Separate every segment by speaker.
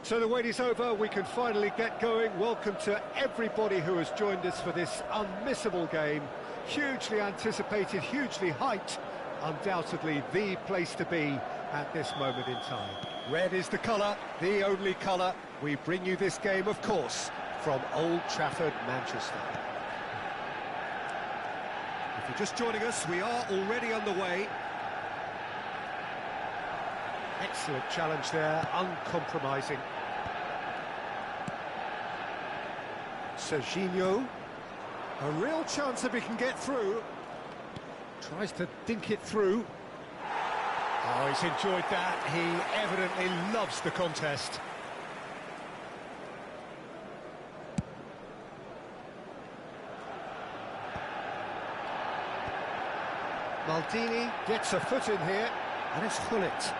Speaker 1: So the wait is over, we can finally get going. Welcome to everybody who has joined us for this unmissable game. Hugely anticipated, hugely hyped, undoubtedly the place to be at this moment in time. Red is the colour, the only colour. We bring you this game, of course, from Old Trafford, Manchester. If you're just joining us, we are already underway. Excellent challenge there, uncompromising. Serginho, a real chance if he can get through. Tries to dink it through. Oh, he's enjoyed that. He evidently loves the contest. Maldini gets a foot in here, and it's Gullit.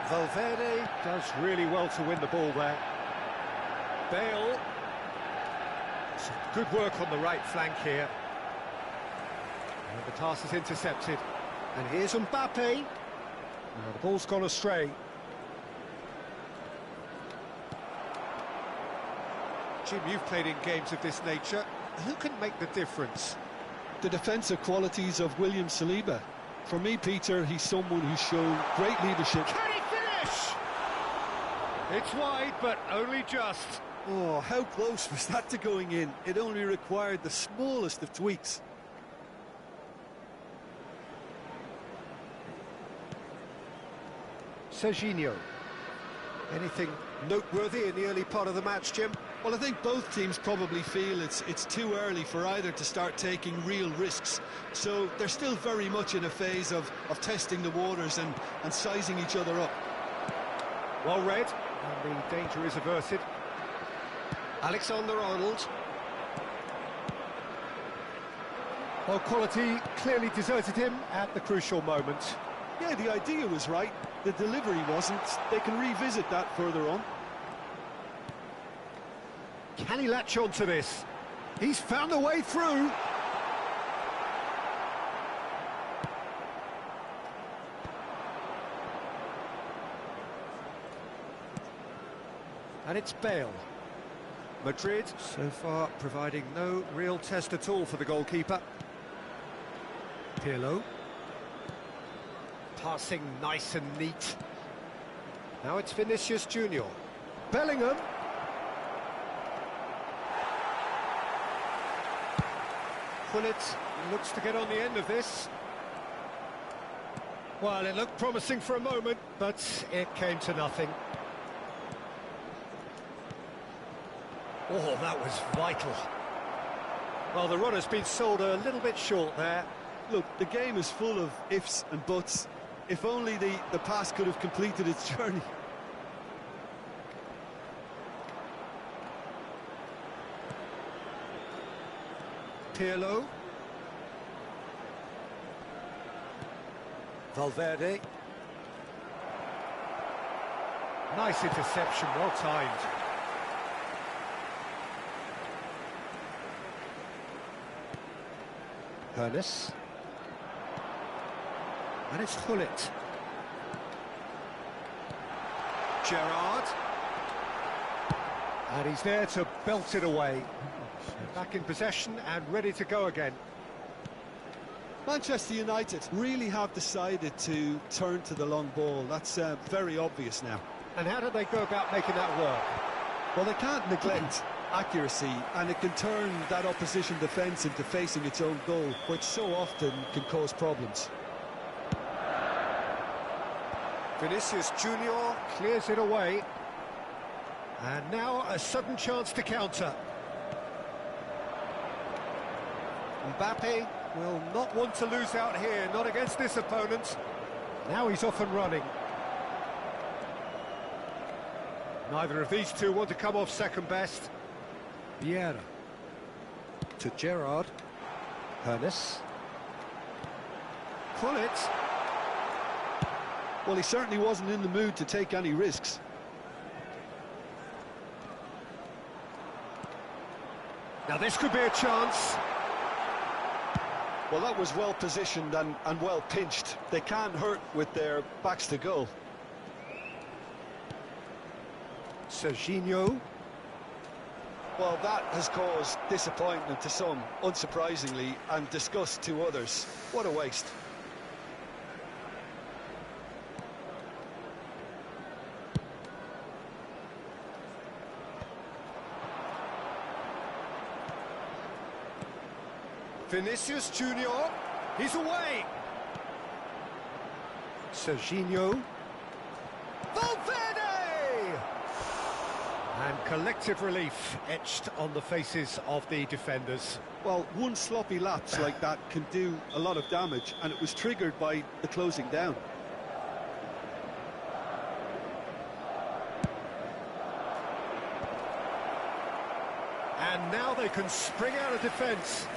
Speaker 1: Valverde does really well to win the ball there. Bale. Some good work on the right flank here. And the pass is intercepted. And here's Mbappe. Now the ball's gone astray. Jim, you've played in games of this nature. Who can make the difference?
Speaker 2: The defensive qualities of William Saliba. For me, Peter, he's someone who's shown great leadership.
Speaker 1: Can he finish? It's wide, but only just.
Speaker 2: Oh, how close was that to going in? It only required the smallest of tweaks.
Speaker 1: Serginho. Anything noteworthy in the early part of the match, Jim?
Speaker 2: Well, I think both teams probably feel it's too early for either to start taking real risks. So they're still very much in a phase of testing the waters and sizing each other up.
Speaker 1: Well read, and the danger is averted. Alexander-Arnold. Well, quality clearly deserted him at the crucial moment.
Speaker 2: Yeah, the idea was right. The delivery wasn't. They can revisit that further on.
Speaker 1: Can he latch on to this? He's found a way through. And it's Bale. Madrid, so far, providing no real test at all for the goalkeeper. Pirlo. Passing nice and neat. Now it's Vinicius Junior. Bellingham. Gullit looks to get on the end of this. Well, it looked promising for a moment, but it came to nothing. Oh, that was vital. Well, the runner's been sold a little bit short there.
Speaker 2: Look, the game is full of ifs and buts. If only the pass could have completed its journey.
Speaker 1: Pirlo. Valverde. Nice interception, well timed. Ernest. And it's Gullit. Gerrard. And he's there to belt it away. Back in possession and ready to go again.
Speaker 2: Manchester United really have decided to turn to the long ball. That's very obvious now.
Speaker 1: And how do they go about making that work?
Speaker 2: Well, they can't neglect accuracy, and it can turn that opposition defence into facing its own goal, which so often can cause problems.
Speaker 1: Vinicius Junior clears it away. And now a sudden chance to counter. Mbappe will not want to lose out here, not against this opponent. Now he's off and running. Neither of these two want to come off second best. Vieira. To Gerrard. Ernest. Gullit.
Speaker 2: Well, he certainly wasn't in the mood to take any risks.
Speaker 1: Now this could be a chance.
Speaker 2: Well, that was well positioned and well pinched. They can't hurt with their backs to goal.
Speaker 1: Serginho.
Speaker 2: Well, that has caused disappointment to some, unsurprisingly, and disgust to others. What a waste.
Speaker 1: Vinicius Junior, he's away. Serginho. Valverde! And collective relief etched on the faces of the defenders.
Speaker 2: Well, one sloppy lapse like that can do a lot of damage, and it was triggered by the closing down.
Speaker 1: And now they can spring out of defence.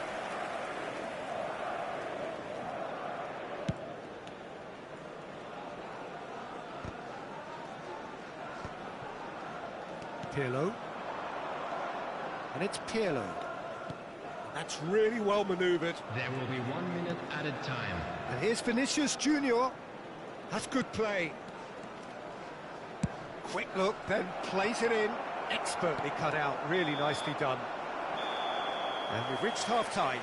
Speaker 1: Pirlo. And it's Pirlo. That's really well manoeuvred.
Speaker 3: There will be 1 minute added time.
Speaker 1: And here's Vinicius Junior. That's good play. Quick look, then plays it in. Expertly cut out, really nicely done. And we've reached half-time.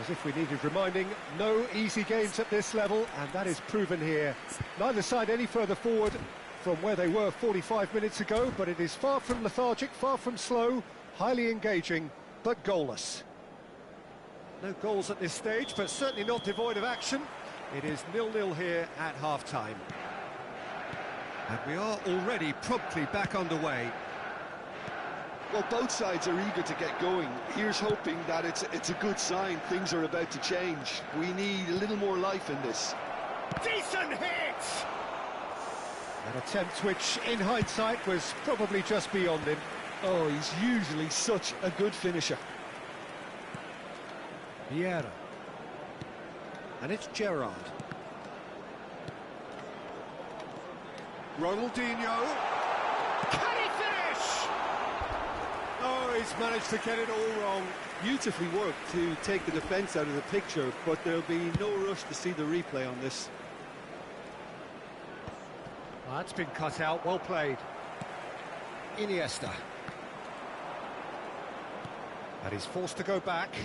Speaker 1: As if we needed reminding, no easy games at this level, and that is proven here. Neither side any further forward from where they were 45 minutes ago, but it is far from lethargic, far from slow, highly engaging, but goalless. No goals at this stage, but certainly not devoid of action. It is 0-0 here at half-time. And we are already promptly back underway.
Speaker 2: Well, both sides are eager to get going. Here's hoping that it's a good sign. Things are about to change. We need a little more life in this.
Speaker 1: Decent hit! An attempt which, in hindsight, was probably just beyond him.
Speaker 2: Oh, he's usually such a good finisher.
Speaker 1: Vieira. And it's Gerrard. Ronaldinho. Can he finish? Oh, he's managed to get it all wrong.
Speaker 2: Beautifully worked to take the defence out of the picture, but there'll be no rush to see the replay on this.
Speaker 1: That's been cut out, well played. Iniesta. And he's forced to go back.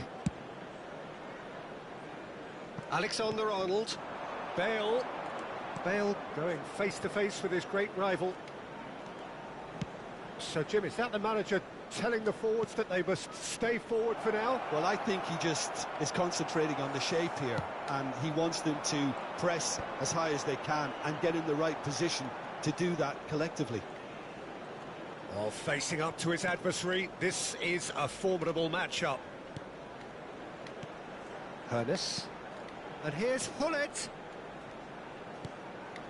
Speaker 1: Alexander-Arnold. Bale. Bale going face-to-face with his great rival. So, Jim, is that the manager telling the forwards that they must stay forward for now?
Speaker 2: Well, I think he just is concentrating on the shape here, and he wants them to press as high as they can and get in the right position to do that collectively.
Speaker 1: Well, facing up to his adversary, this is a formidable matchup. Hernes. And here's Hullet.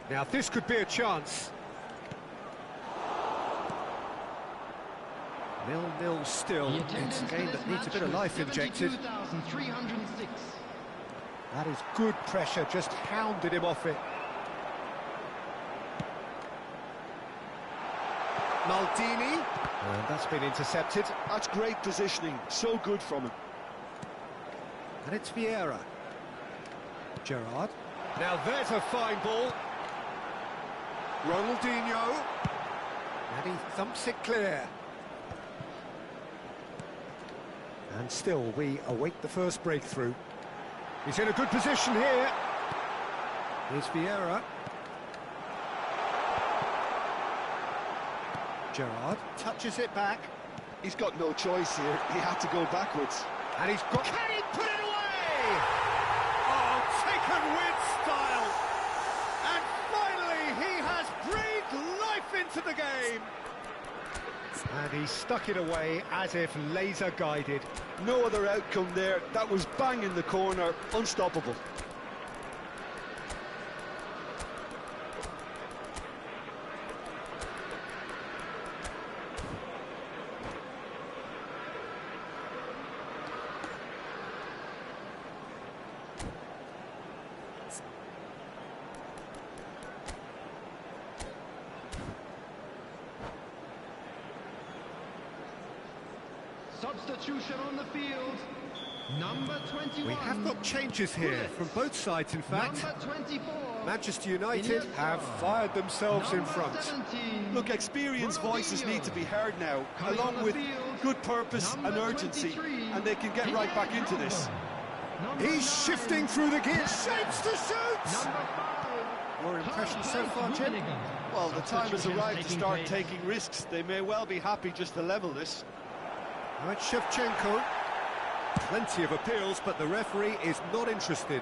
Speaker 1: Now, this could be a chance. 0-0 still. It's a game that needs a bit of life injected. That is good pressure, just hounded him off it. Maldini. And that's been intercepted.
Speaker 2: That's great positioning, so good from him.
Speaker 1: And it's Vieira. Gerrard. Now there's a fine ball. Ronaldinho. And he thumps it clear. And still we await the first breakthrough. He's in a good position here. Here's Vieira. Gerrard touches it back.
Speaker 2: He's got no choice here. He had to go backwards.
Speaker 1: And he's got... Can he put it away? Oh, taken with style. And finally, he has breathed life into the game. And he stuck it away as if laser guided.
Speaker 2: No other outcome there. That was bang in the corner, unstoppable.
Speaker 3: Substitution on the field. Number 21.
Speaker 1: We have got changes here from both sides, in fact.
Speaker 3: Number 24.
Speaker 1: Manchester United have fired themselves in front.
Speaker 3: 17.
Speaker 2: Look, experienced voices need to be heard now, along with good purpose and urgency, and they can get right back into this.
Speaker 1: He's shifting through the gears, shapes to shoot! Your impression so far, Jim?
Speaker 2: Well, the time has arrived to start taking risks. They may well be happy just to level this.
Speaker 1: Right, Shevchenko. Plenty of appeals, but the referee is not interested.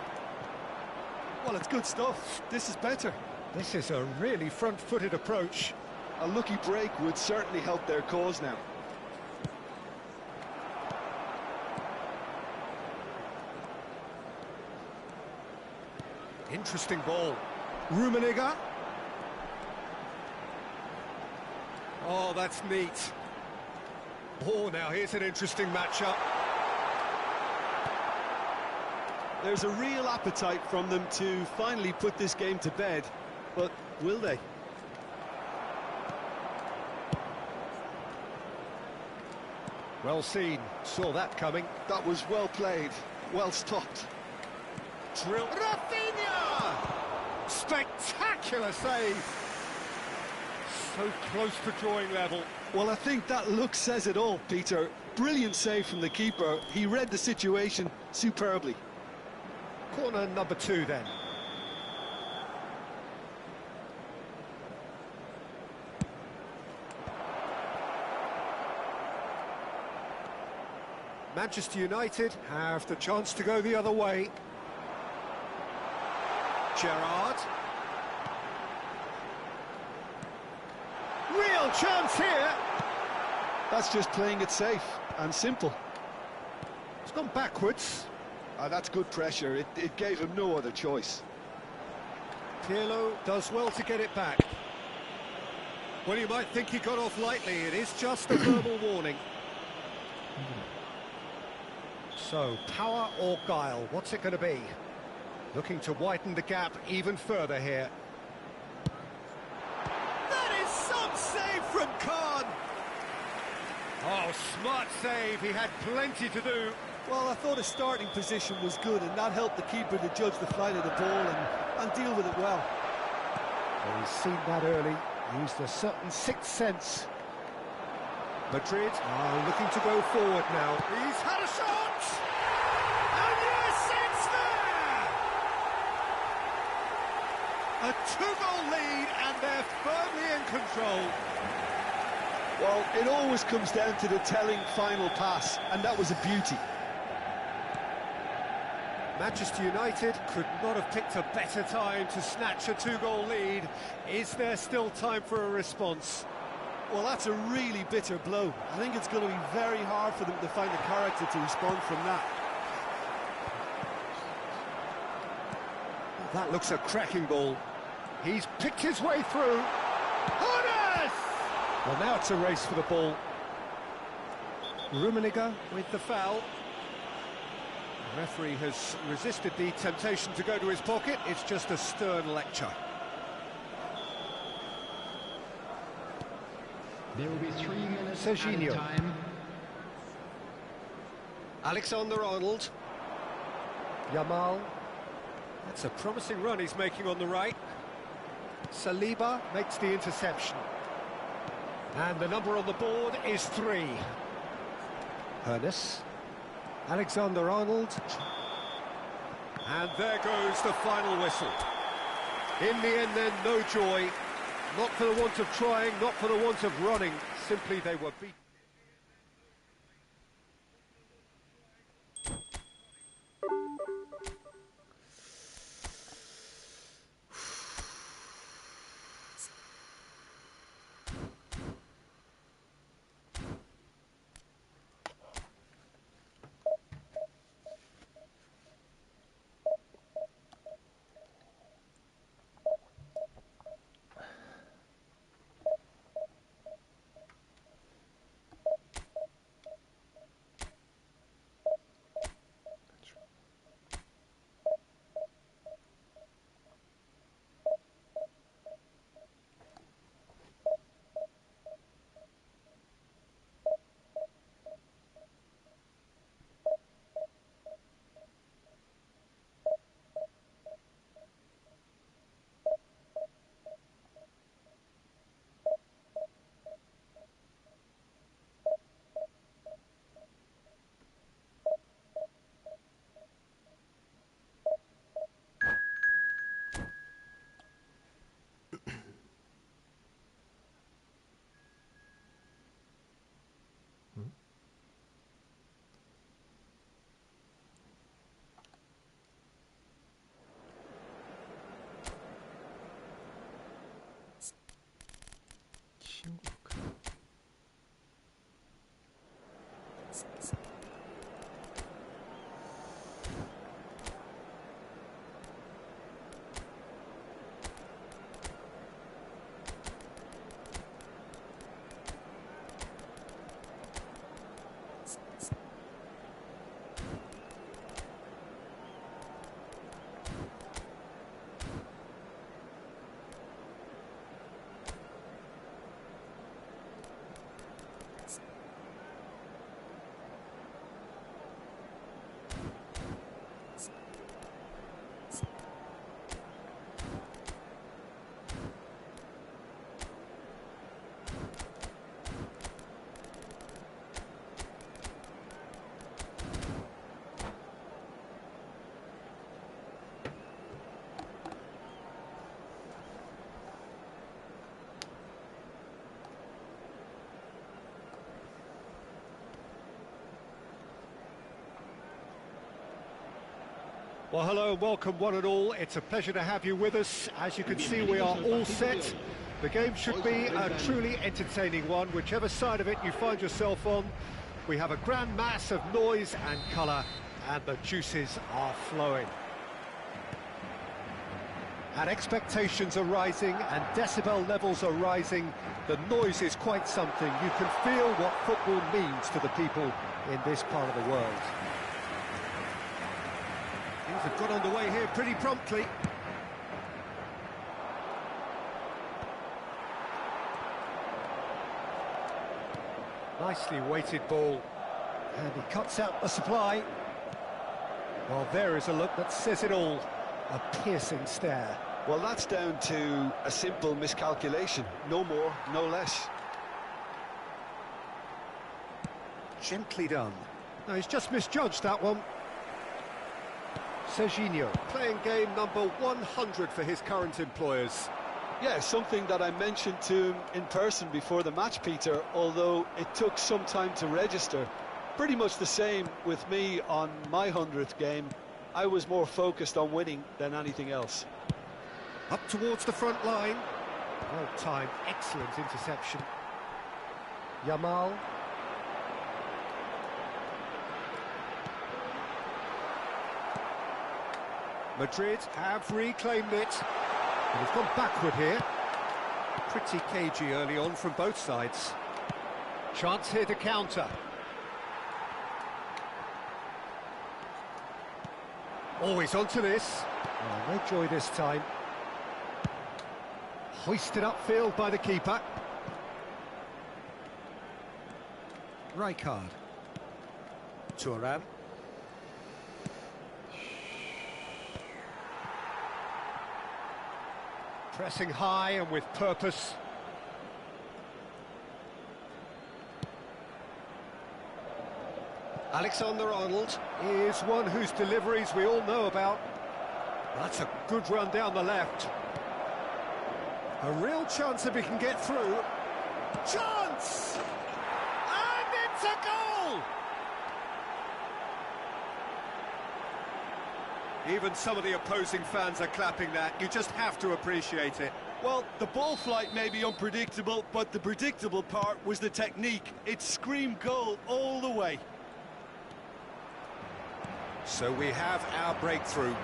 Speaker 2: Well, it's good stuff. This is better.
Speaker 1: This is a really front-footed approach.
Speaker 2: A lucky break would certainly help their cause now.
Speaker 1: Interesting ball. Rummenigge. Oh, that's neat. Oh, now here's an interesting matchup.
Speaker 2: There's a real appetite from them to finally put this game to bed, but will they?
Speaker 1: Well seen, saw that coming.
Speaker 2: That was well played, well stopped.
Speaker 1: Drill. Rafinha! Spectacular save. So close to drawing level.
Speaker 2: Well, I think that look says it all, Peter. Brilliant save from the keeper. He read the situation superbly.
Speaker 1: Corner number 2 then. Manchester United have the chance to go the other way. Gerrard. Real chance here.
Speaker 2: That's just playing it safe and simple.
Speaker 1: It's gone backwards.
Speaker 2: That's good pressure. It gave him no other choice.
Speaker 1: Pirlo does well to get it back. Well, you might think he got off lightly. It is just a verbal warning. So, power or guile, what's it going to be? Looking to widen the gap even further here. That is some save from Khan! Oh, smart save, he had plenty to do.
Speaker 2: Well, I thought his starting position was good, and that helped the keeper to judge the flight of the ball and deal with it well.
Speaker 1: Well, he's seen that early, used a certain sixth sense. Madrid are looking to go forward now. He's had a shot! And yes, it's there! A 2-goal lead, and they're firmly in control.
Speaker 2: Well, it always comes down to the telling final pass, and that was a beauty.
Speaker 1: Manchester United could not have picked a better time to snatch a 2-goal lead. Is there still time for a response?
Speaker 2: Well, that's a really bitter blow. I think it's going to be very hard for them to find the character to respond from that.
Speaker 1: That looks a cracking ball. He's picked his way through. Hones! Well, now it's a race for the ball. Rummenigge with the foul. The referee has resisted the temptation to go to his pocket. It's just a stern lecture.
Speaker 3: There will be 3 minutes
Speaker 1: Serginho.
Speaker 3: added time.
Speaker 1: Alexander-Arnold. Yamal. That's a promising run he's making on the right. Saliba makes the interception. And the number on the board is 3. Hones. Alexander-Arnold. And there goes the final whistle. In the end then, no joy. Not for the want of trying, not for the want of running. Simply they were beaten. Well, hello and welcome one and all. It's a pleasure to have you with us. As you can see, we are all set. The game should be a truly entertaining one, whichever side of it you find yourself on. We have a grand mass of noise and colour, and the juices are flowing. And expectations are rising, and decibel levels are rising. The noise is quite something. You can feel what football means to the people in this part of the world. Things have got underway here pretty promptly. Nicely weighted ball. And he cuts out the supply. Well, there is a look that says it all. A piercing stare.
Speaker 2: Well, that's down to a simple miscalculation. No more, no less.
Speaker 1: Gently done. No, he's just misjudged that one. Serginho, playing game number 100 for his current employers.
Speaker 2: Yeah, something that I mentioned to him in person before the match, Peter, although it took some time to register. Pretty much the same with me on my 100th game. I was more focused on winning than anything else.
Speaker 1: Up towards the front line. Well timed, excellent interception. Yamal. Madrid have reclaimed it. And it's gone backward here. Pretty cagey early on from both sides. Chance here to counter. Always onto this. Oh, no joy this time. Hoisted upfield by the keeper. Rijkaard. Thuram. Pressing high and with purpose. Alexander-Arnold is one whose deliveries we all know about. That's a good run down the left. A real chance if he can get through. Chance! And it's a goal! Even some of the opposing fans are clapping that. You just have to appreciate it.
Speaker 2: Well, the ball flight may be unpredictable, but the predictable part was the technique. It screamed goal all the way.
Speaker 1: So we have our breakthrough.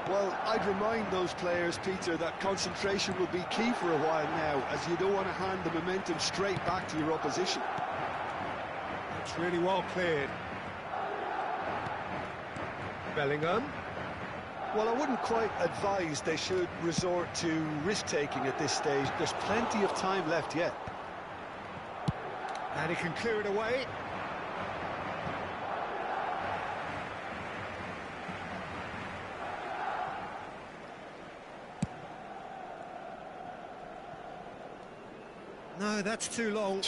Speaker 2: Well, I'd remind those players, Peter, that concentration will be key for a while now, as you don't want to hand the momentum straight back to your opposition.
Speaker 1: That's really well cleared. Bellingham.
Speaker 2: Well, I wouldn't quite advise they should resort to risk-taking at this stage. There's plenty of time left yet.
Speaker 1: And he can clear it away. No, that's too long.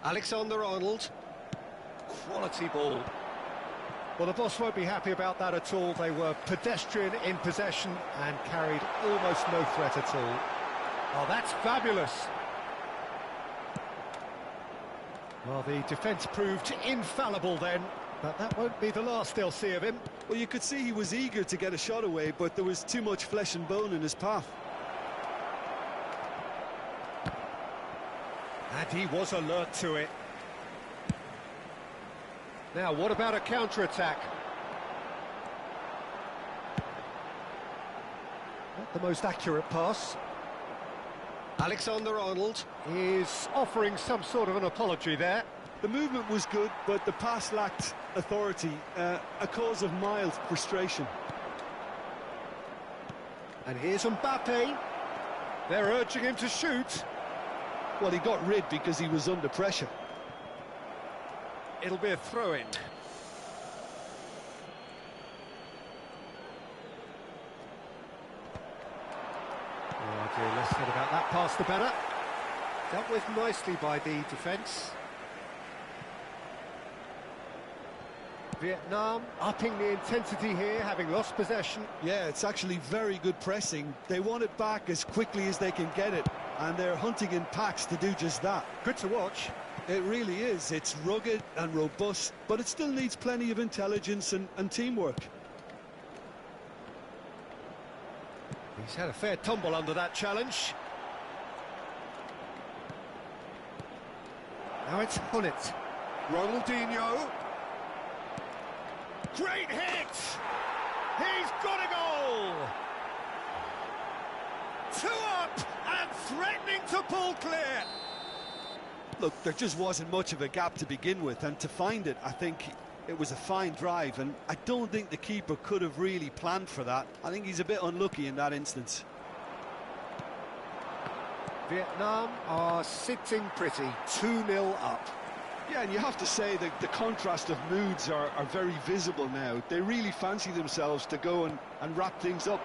Speaker 1: Alexander-Arnold. Quality ball. Well, the boss won't be happy about that at all. They were pedestrian in possession and carried almost no threat at all. Oh, that's fabulous. Well, the defence proved infallible then. But that won't be the last they'll see of him.
Speaker 2: Well, you could see he was eager to get a shot away, but there was too much flesh and bone in his path.
Speaker 1: And he was alert to it. Now, what about a counter-attack? Not the most accurate pass. Alexander-Arnold is offering some sort of an apology there.
Speaker 2: The movement was good, but the pass lacked authority, a cause of mild frustration.
Speaker 1: And here's Mbappe. They're urging him to shoot.
Speaker 2: Well, he got rid because he was under pressure.
Speaker 1: It'll be a throw-in. Oh dear, less said about that pass the better. Dealt with nicely by the defence. Vietnam upping the intensity here, having lost possession.
Speaker 2: Yeah, it's actually very good pressing. They want it back as quickly as they can get it. and they're hunting in packs to do just that.
Speaker 1: Good to watch.
Speaker 2: It really is. It's rugged and robust, but it still needs plenty of intelligence and teamwork.
Speaker 1: He's had a fair tumble under that challenge. Now it's Hullet. Ronaldinho. Great hit! He's got a goal! 2 up and threatening to pull clear.
Speaker 2: Look, there just wasn't much of a gap to begin with, and to find it, I think it was a fine drive, and I don't think the keeper could have really planned for that. I think he's a bit unlucky in that instance.
Speaker 1: Vietnam are sitting pretty, 2-0 up.
Speaker 2: Yeah, and you have to say that the contrast of moods are very visible now. They really fancy themselves to go and wrap things up.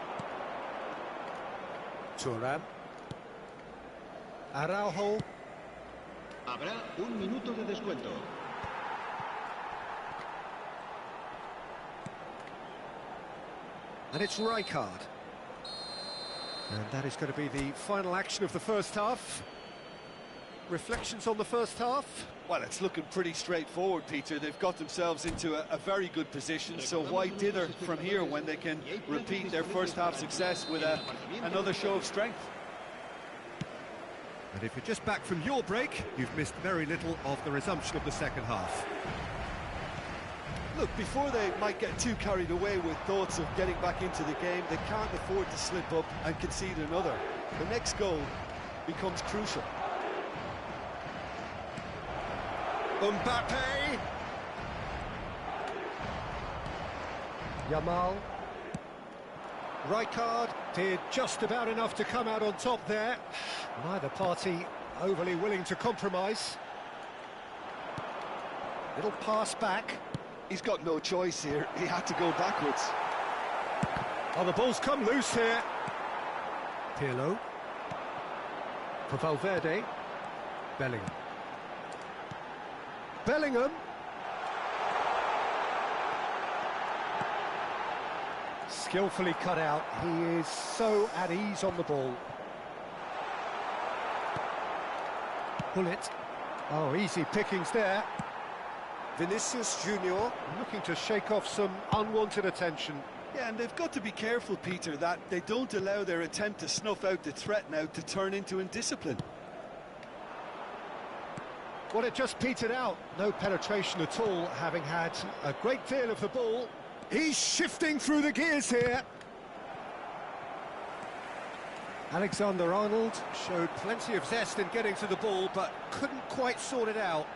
Speaker 1: Thuram. Araujo.
Speaker 3: Habrá un minuto de descuento.
Speaker 1: And it's Rijkaard. And that is going to be the final action of the first half. Reflections on the first half?
Speaker 2: Well, it's looking pretty straightforward, Peter. They've got themselves into a very good position, so why dither from here when they can repeat their first half success with another show of strength?
Speaker 1: And if you're just back from your break, you've missed very little of the resumption of the second half.
Speaker 2: Look, before they might get too carried away with thoughts of getting back into the game, they can't afford to slip up and concede another. The next goal becomes crucial.
Speaker 1: Mbappe. Yamal. Rijkaard did just about enough to come out on top there. Neither party overly willing to compromise. Little pass back.
Speaker 2: He's got no choice here. He had to go backwards.
Speaker 1: Oh, the ball's come loose here. Pirlo. For Valverde. Bellingham. Bellingham. Skillfully cut out. He is so at ease on the ball. Hullet. Oh, easy pickings there. Vinicius Junior looking to shake off some unwanted attention.
Speaker 2: Yeah, and they've got to be careful, Peter, that they don't allow their attempt to snuff out the threat now to turn into indiscipline.
Speaker 1: Well, it just petered out. No penetration at all, having had a great deal of the ball. He's shifting through the gears here. Alexander-Arnold showed plenty of zest in getting to the ball, but couldn't quite sort it out.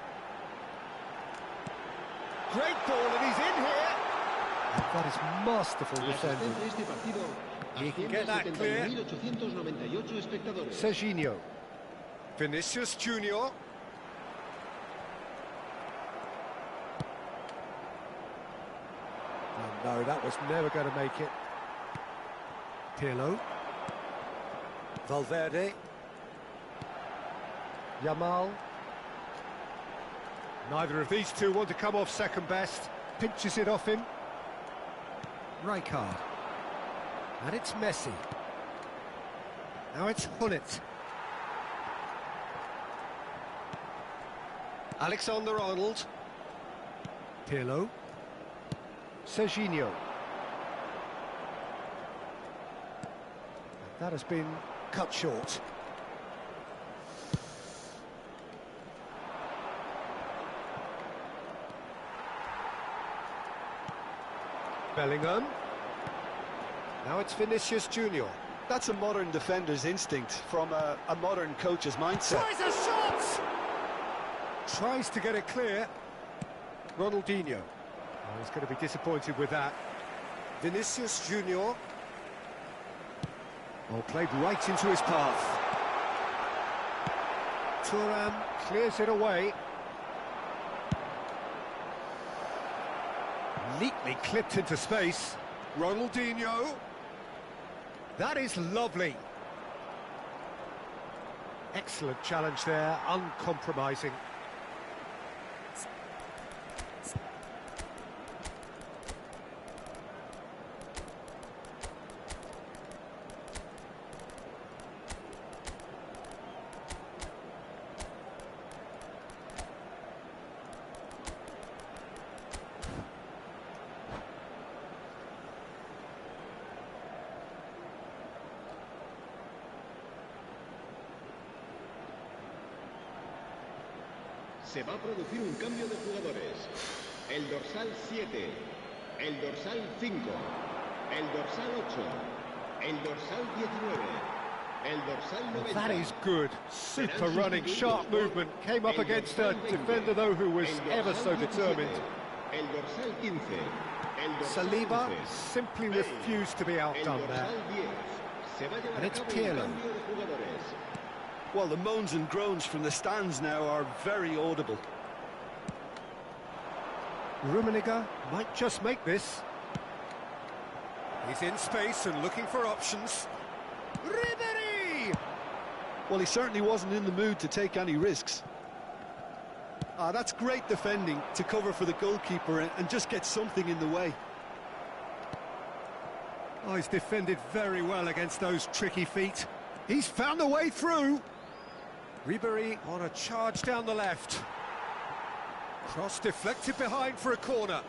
Speaker 1: Great ball, and he's in here. And that is masterful defending. He can get that clear. Serginho. Vinicius Junior. Oh, no, that was never going to make it. Pirlo. Valverde. Yamal. Neither of these two want to come off second best. Pinches it off him. Rijkaard. And it's Messi. Now it's Hullet. Alexander-Arnold. Pirlo. Serginho. And that has been cut short. Bellingham. Now it's Vinicius Junior.
Speaker 2: That's a modern defender's instinct from a modern coach's mindset.
Speaker 1: Tries a shot! Tries to get it clear. Ronaldinho. Oh, he's going to be disappointed with that. Vinicius Junior. Oh, played right into his path. Thuram clears it away. Neatly clipped into space. Ronaldinho. That is lovely. Excellent challenge there, uncompromising.
Speaker 3: Se va a producir un cambio de jugadores. El dorsal 7, el dorsal 5, el dorsal 8, el dorsal 19, el dorsal 90.
Speaker 1: That is good. Super running, sharp movement. Came up against a defender, though, who was ever so determined.
Speaker 3: El dorsal 15.
Speaker 1: Saliba simply refused to be outdone there. And it's Pirlo.
Speaker 2: Well, the moans and groans from the stands now are very audible.
Speaker 1: Rummenigge might just make this. He's in space and looking for options. Ribery!
Speaker 2: Well, he certainly wasn't in the mood to take any risks. That's great defending to cover for the goalkeeper and just get something in the way.
Speaker 1: Oh, he's defended very well against those tricky feet. He's found a way through. Ribery on a charge down the left. Cross deflected behind for a corner.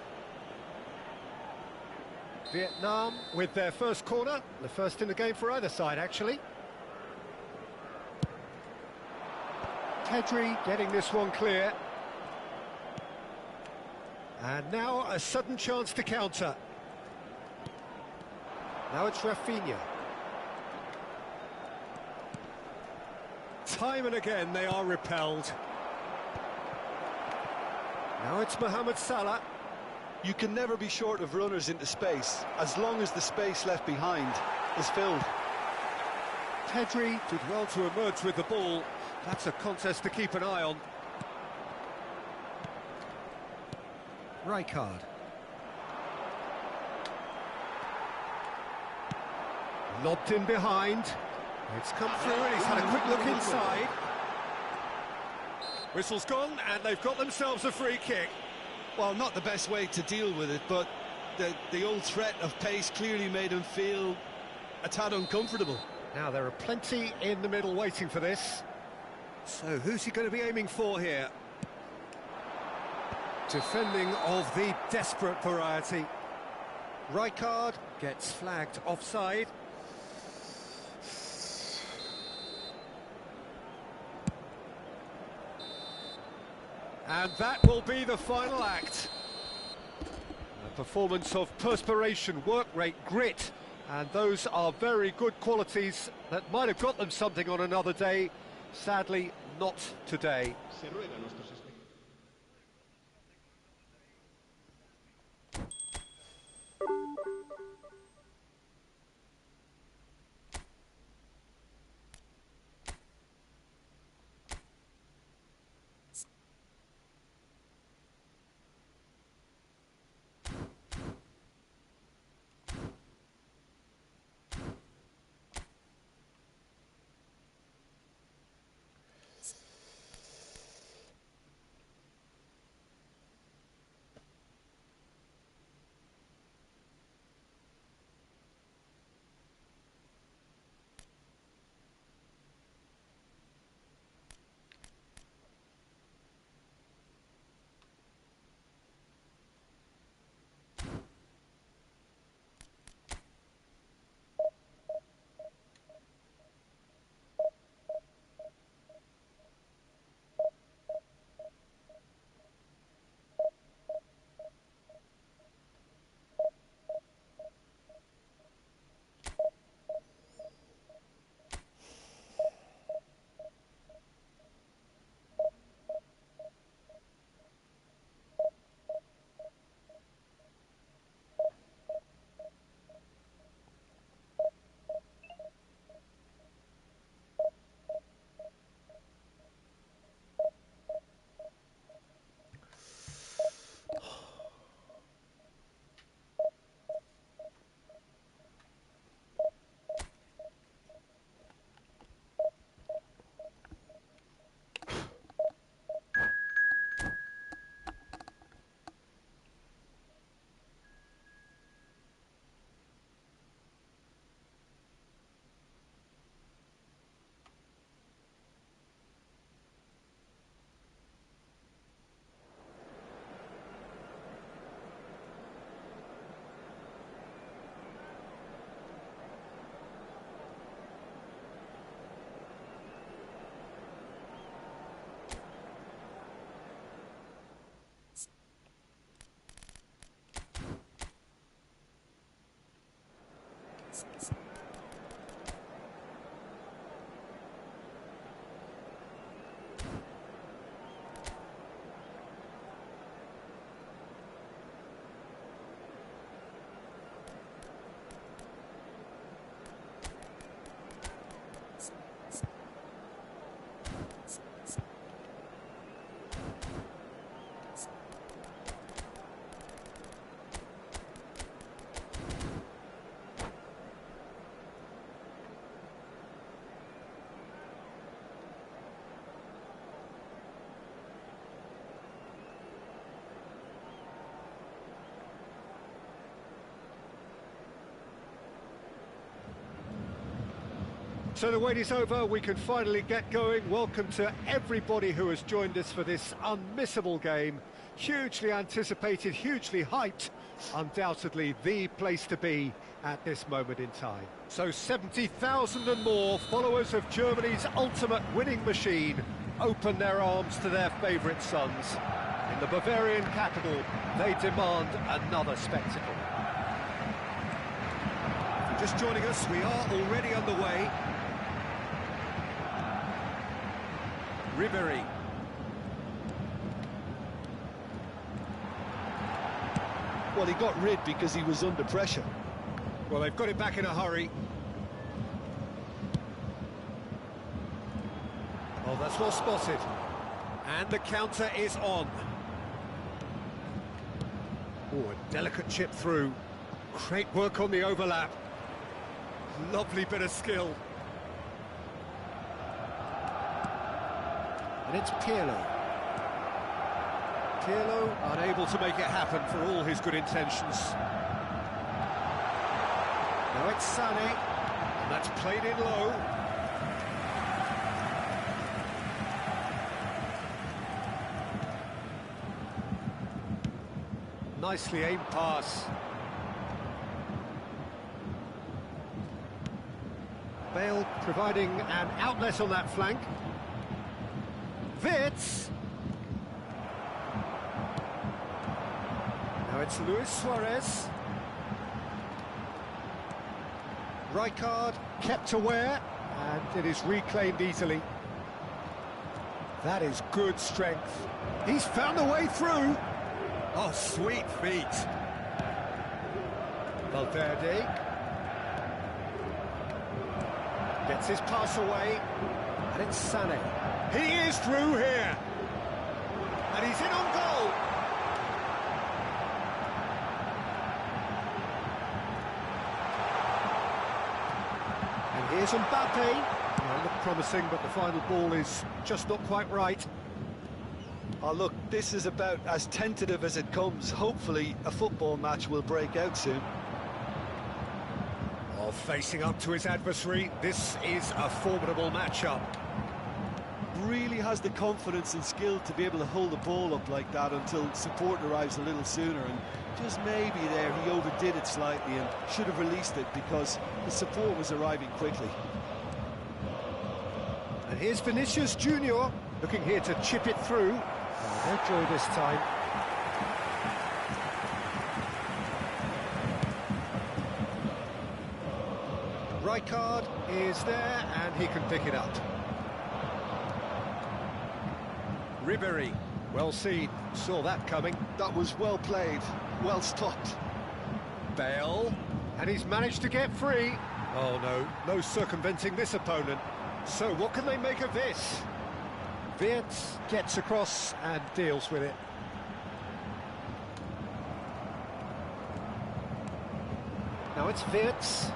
Speaker 1: Vietnam with their first corner, the first in the game for either side, actually. Pedri getting this one clear. And now a sudden chance to counter. Now it's Rafinha. Time and again they are repelled. Now it's Mohamed Salah.
Speaker 2: You can never be short of runners into space, as long as the space left behind is filled.
Speaker 1: Pedri did well to emerge with the ball. That's a contest to keep an eye on. Rijkaard. Lobbed in behind. It's come through and he's had a quick look inside. Whistle's gone and they've got themselves a free kick.
Speaker 2: Well, not the best way to deal with it, but the old threat of pace clearly made him feel a tad uncomfortable.
Speaker 1: Now there are plenty in the middle waiting for this. So who's he going to be aiming for here? Defending of the desperate variety. Rijkaard gets flagged offside. And that will be the final act. A performance of perspiration, work rate, grit, and those are very good qualities that might have got them something on another day. Sadly, not today. So the wait is over, we can finally get going. Welcome to everybody who has joined us for this unmissable game. Hugely anticipated, hugely hyped, undoubtedly the place to be at this moment in time. So 70,000 and more followers of Germany's ultimate winning machine open their arms to their favourite sons. In the Bavarian capital, they demand another spectacle. If you're just joining us, we are already underway. Ribery.
Speaker 2: Well, he got rid because he was under pressure.
Speaker 1: Well, they've got it back in a hurry. Oh, that's well spotted. And the counter is on. Oh, a delicate chip through. Great work on the overlap. Lovely bit of skill. And it's Pirlo. Pirlo unable to make it happen for all his good intentions. Now it's Sané, and that's played in low. Nicely aimed pass. Bale providing an outlet on that flank. Wirtz. Now it's Luis Suarez. Rijkaard kept aware, and it is reclaimed easily. That is good strength. He's found a way through. Oh, sweet feet. Valverde gets his pass away, and it's Sané. He is through here, and he's in on goal. And here's Mbappe. Well, look promising, but the final ball is just not quite right.
Speaker 2: Oh, look, this is about as tentative as it comes. Hopefully, a football match will break out soon.
Speaker 1: Oh, facing up to his adversary, this is a formidable matchup.
Speaker 2: Really has the confidence and skill to be able to hold the ball up like that until support arrives a little sooner, and just maybe there he overdid it slightly and should have released it because the support was arriving quickly.
Speaker 1: And here's Vinicius Junior looking here to chip it through. No joy this time. Rijkaard is there and he can pick it up. Ribery, well seen, saw that coming.
Speaker 2: That was well played, well stopped.
Speaker 1: Bale, and he's managed to get free. Oh no, no circumventing this opponent. So what can they make of this? Wirtz gets across and deals with it. Now it's Wirtz.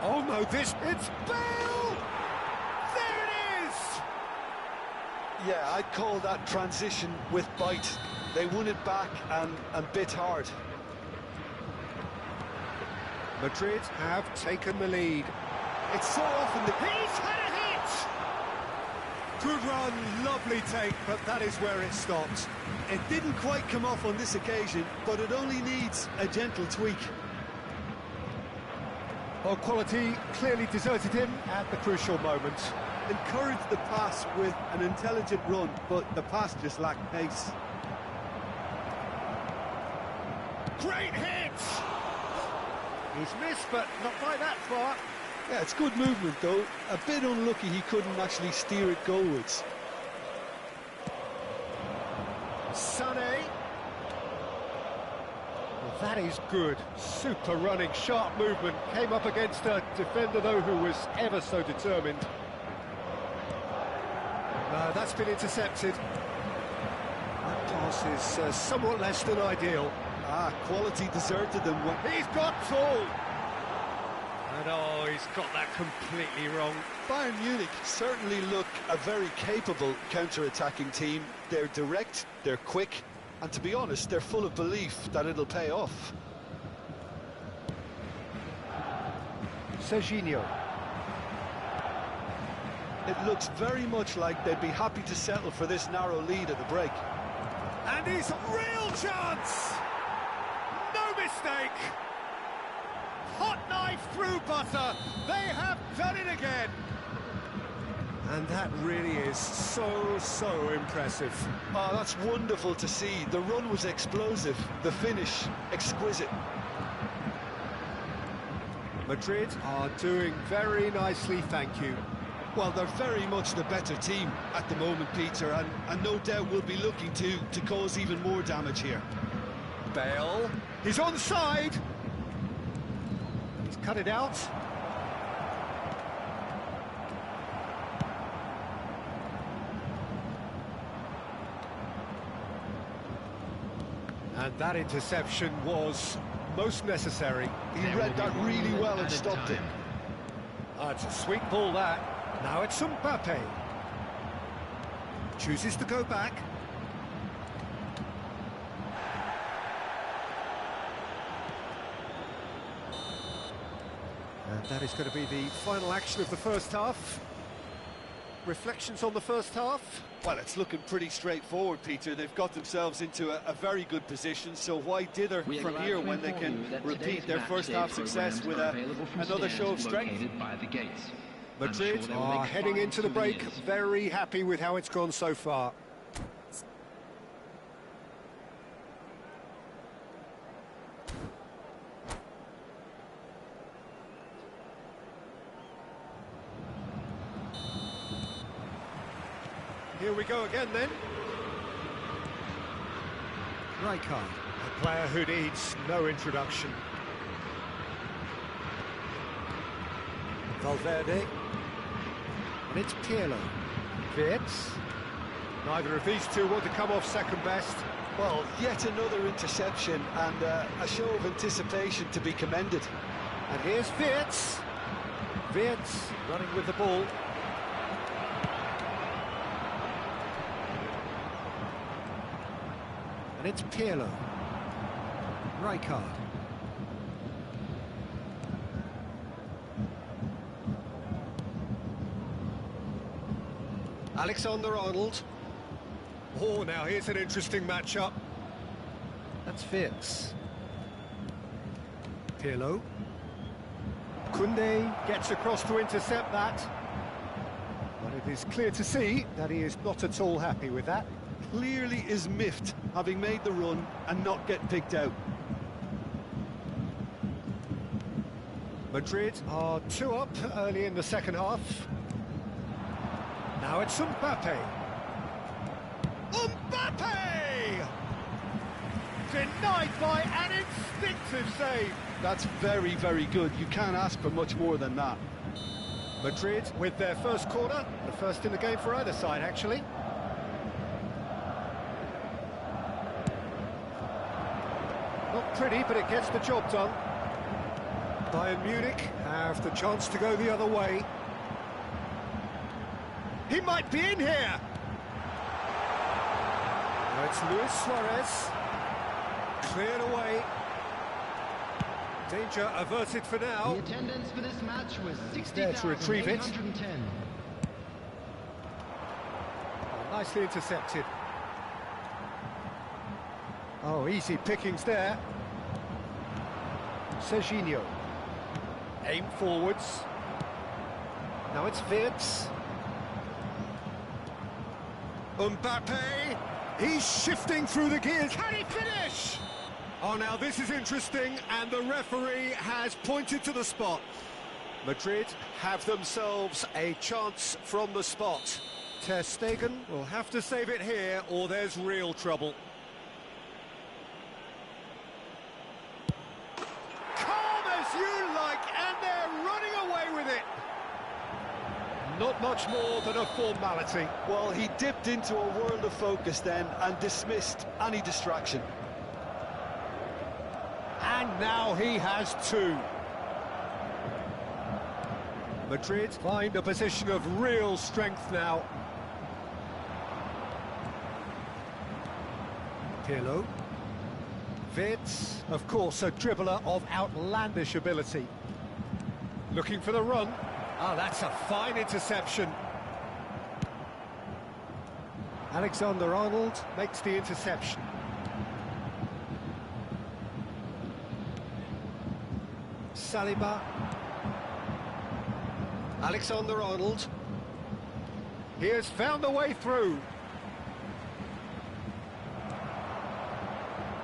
Speaker 1: Oh no, it's Bale! There it is!
Speaker 2: Yeah, I'd call that transition with bite. They won it back and bit hard.
Speaker 1: Madrid have taken the lead.
Speaker 2: It's so often the...
Speaker 1: He's had a hit! Good run, lovely take, but that is where it stopped.
Speaker 2: It didn't quite come off on this occasion, but it only needs a gentle tweak.
Speaker 1: Well, quality clearly deserted him at the crucial moment.
Speaker 2: Encouraged the pass with an intelligent run, but the pass just lacked pace.
Speaker 1: Great hit! He's missed, but not by that far.
Speaker 2: Yeah, it's good movement, though. A bit unlucky he couldn't actually steer it goalwards.
Speaker 1: Sané. Well, that is good. Super running, sharp movement. Came up against a defender, though, who was ever so determined. That's been intercepted. That pass is somewhat less than ideal.
Speaker 2: Quality deserted them.
Speaker 1: He's got tall. And oh, he's got that completely wrong.
Speaker 2: Bayern Munich certainly look a very capable counter-attacking team. They're direct, they're quick, and to be honest, they're full of belief that it'll pay off.
Speaker 1: Serginho.
Speaker 2: It looks very much like they'd be happy to settle for this narrow lead at the break.
Speaker 1: And his real chance! No mistake! Hot knife through butter. They have done it again. And that really is so impressive.
Speaker 2: Oh, that's wonderful to see. The run was explosive, the finish exquisite.
Speaker 1: Madrid are doing very nicely, thank you.
Speaker 2: Well, they're very much the better team at the moment, Peter, and no doubt will be looking to cause even more damage here.
Speaker 1: Bale, he's onside. He's cut it out. And that interception was most necessary.
Speaker 2: He read that really well and stopped it.
Speaker 1: That's a sweet ball, that. Now it's Mbappe. Chooses to go back. And that is going to be the final action of the first half. Reflections on the first half?
Speaker 2: Well, it's looking pretty straightforward, Peter. They've got themselves into a very good position, so why dither from here when they can repeat their first half success with another show of strength?
Speaker 1: Madrid are heading into the break very happy with how it's gone so far. Here we go again then. Rijkaard, a player who needs no introduction. Valverde. And it's Pirlo. Wirtz. Neither of these two want to come off second best.
Speaker 2: Well, yet another interception and a show of anticipation to be commended.
Speaker 1: And here's Wirtz. Wirtz running with the ball. And it's Pirlo. Rijkaard. Alexander-Arnold. Oh, now here's an interesting matchup. That's Wirtz. Pirlo. Koundé gets across to intercept that. But it is clear to see that he is not at all happy with that.
Speaker 2: Clearly is miffed, having made the run and not get picked out.
Speaker 1: Madrid are 2 up early in the second half. Now it's Mbappe. Mbappe! Denied by an instinctive save.
Speaker 2: That's very, very good. You can't ask for much more than that.
Speaker 1: Madrid with their first corner, the first in the game for either side, actually. Not pretty, but it gets the job done. Bayern Munich have the chance to go the other way. He might be in here. Now it's Luis Suarez. Cleared away. Danger averted for now.
Speaker 4: The attendance for this match was
Speaker 1: There to retrieve it.
Speaker 4: 60,810.
Speaker 1: Nicely intercepted. Oh, easy pickings there. Serginho. Aim forwards. Now it's Wirtz. Mbappe. He's shifting through the gears. Can he finish? Oh, now this is interesting, and the referee has pointed to the spot. Madrid have themselves a chance from the spot. Ter Stegen will have to save it here, or there's real trouble. Calm as you like, and they're running away with it. Not much more than a formality.
Speaker 2: Well, he dipped into a world of focus then and dismissed any distraction.
Speaker 1: And now he has 2. Madrid find a position of real strength now. Pirlo. Wirtz, of course, a dribbler of outlandish ability. Looking for the run. Oh, that's a fine interception. Alexander-Arnold makes the interception. Saliba. Alexander-Arnold. He has found a way through.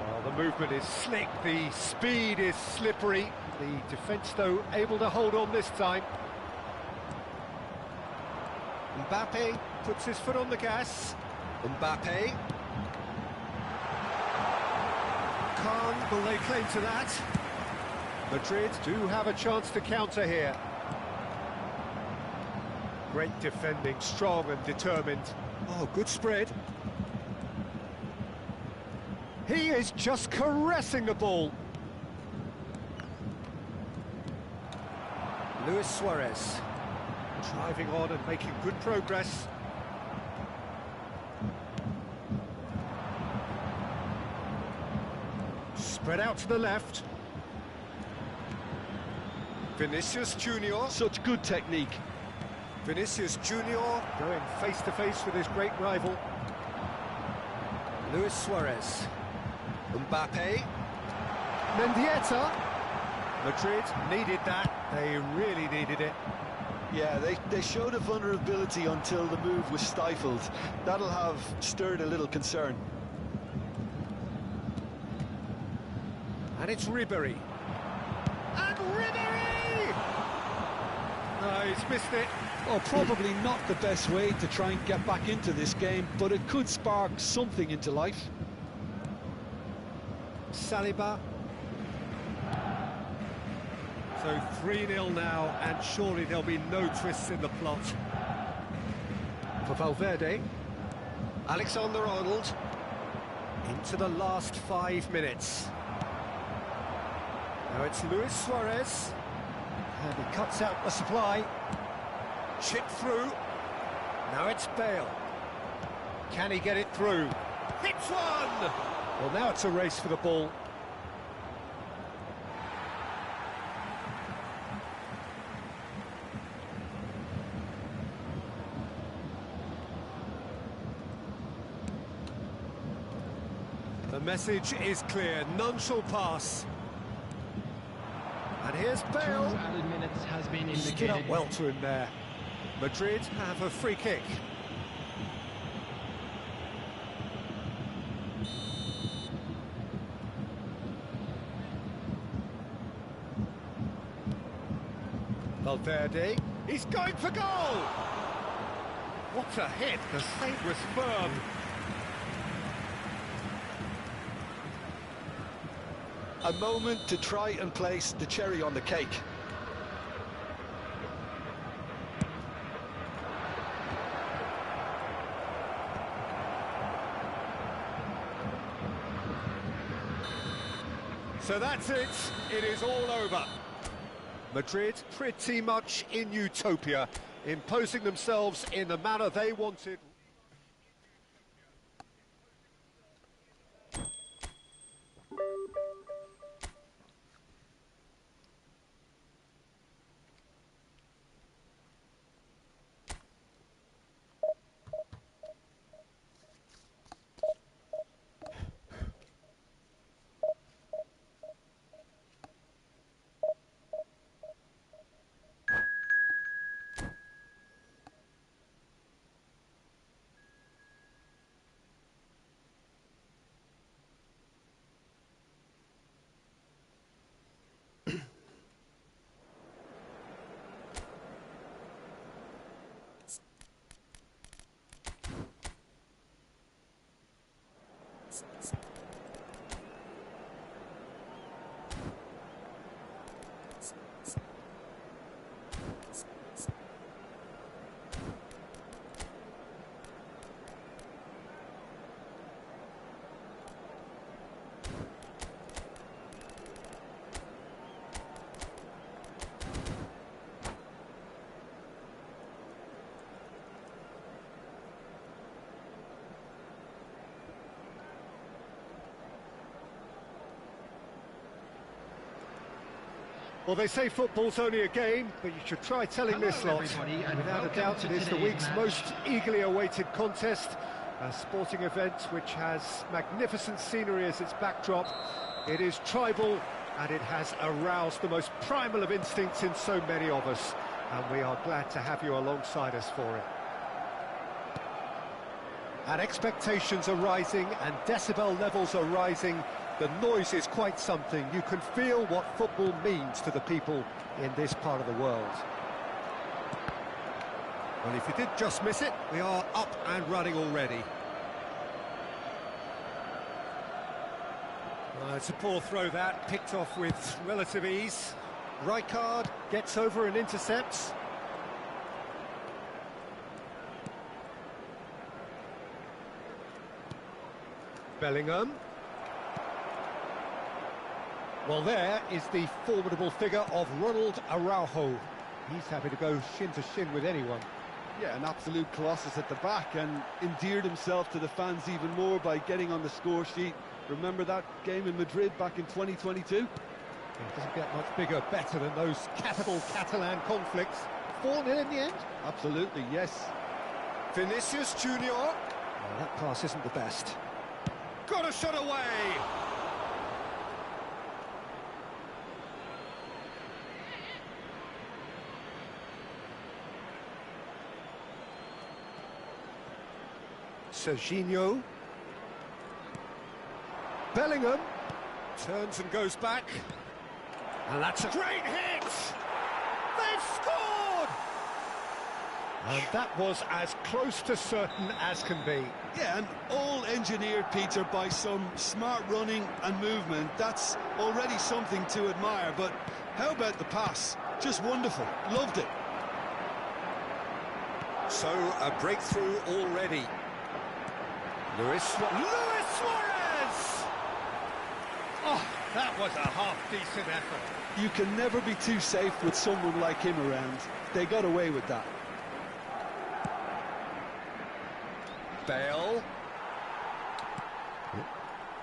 Speaker 1: Well, the movement is slick, the speed is slippery. The defence, though, able to hold on this time. Mbappe puts his foot on the gas. Mbappe. Khan, will they claim to that? Madrid do have a chance to counter here. Great defending, strong and determined. Oh, good spread. He is just caressing the ball. Luis Suarez. Driving on and making good progress. Spread out to the left. Vinicius Junior.
Speaker 2: Such good technique.
Speaker 1: Vinicius Junior going face-to-face with his great rival. Luis Suarez. Mbappe. Mendieta. Madrid needed that. They really needed it.
Speaker 2: Yeah, they showed a vulnerability until the move was stifled. That'll have stirred a little concern.
Speaker 1: And it's Ribery. And Ribery! No, he's missed it.
Speaker 2: Well, probably not the best way to try and get back into this game, but it could spark something into life.
Speaker 1: Saliba. So 3-0 now, and surely there'll be no twists in the plot. For Valverde. Alexander-Arnold. Into the last 5 minutes. Now it's Luis Suarez. And he cuts out the supply. Chip through. Now it's Bale. Can he get it through? Hits one! Well, now it's a race for the ball. The message is clear, none shall pass. And here's Bale.
Speaker 4: 2 added minutes has been
Speaker 1: Stood up
Speaker 4: indicated.
Speaker 1: well to him there. Madrid have a free kick. Valverde, he's going for goal! What a hit, the save was firm.
Speaker 2: A moment to try and place the cherry on the cake.
Speaker 1: So that's it, it is all over. Madrid pretty much in utopia, imposing themselves in the manner they wanted. Well, they say football's only a game, but you should try telling this lot.
Speaker 4: everybody, and
Speaker 1: Without a
Speaker 4: welcome
Speaker 1: doubt,
Speaker 4: to
Speaker 1: it is the
Speaker 4: today's
Speaker 1: week's
Speaker 4: match.
Speaker 1: most eagerly awaited contest. A sporting event which has magnificent scenery as its backdrop. It is tribal, and it has aroused the most primal of instincts in so many of us. And we are glad to have you alongside us for it. And expectations are rising, and decibel levels are rising. The noise is quite something. You can feel what football means to the people in this part of the world. Well, if you did just miss it, we are up and running already. It's a poor throw that, picked off with relative ease. Rijkaard gets over and intercepts. Bellingham. Well, there is the formidable figure of Ronald Araujo. He's happy to go shin to shin with anyone.
Speaker 2: Yeah, an absolute colossus at the back, and endeared himself to the fans even more by getting on the score sheet. Remember that game in Madrid back in 2022?
Speaker 1: It doesn't get much bigger, better than those capital Catalan conflicts. 4-0 in the end?
Speaker 2: Absolutely, yes.
Speaker 1: Vinicius Junior. Oh, that pass isn't the best. Got a shot away! Serginho. Bellingham turns and goes back. And that's a great hit! They've scored! And that was as close to certain as can be.
Speaker 2: Yeah, and all engineered, Peter, by some smart running and movement. That's already something to admire, but how about the pass? Just wonderful. Loved it.
Speaker 1: So, a breakthrough already. Luis Suarez! Oh, that was a half-decent effort.
Speaker 2: You can never be too safe with someone like him around. They got away with that.
Speaker 1: Bale.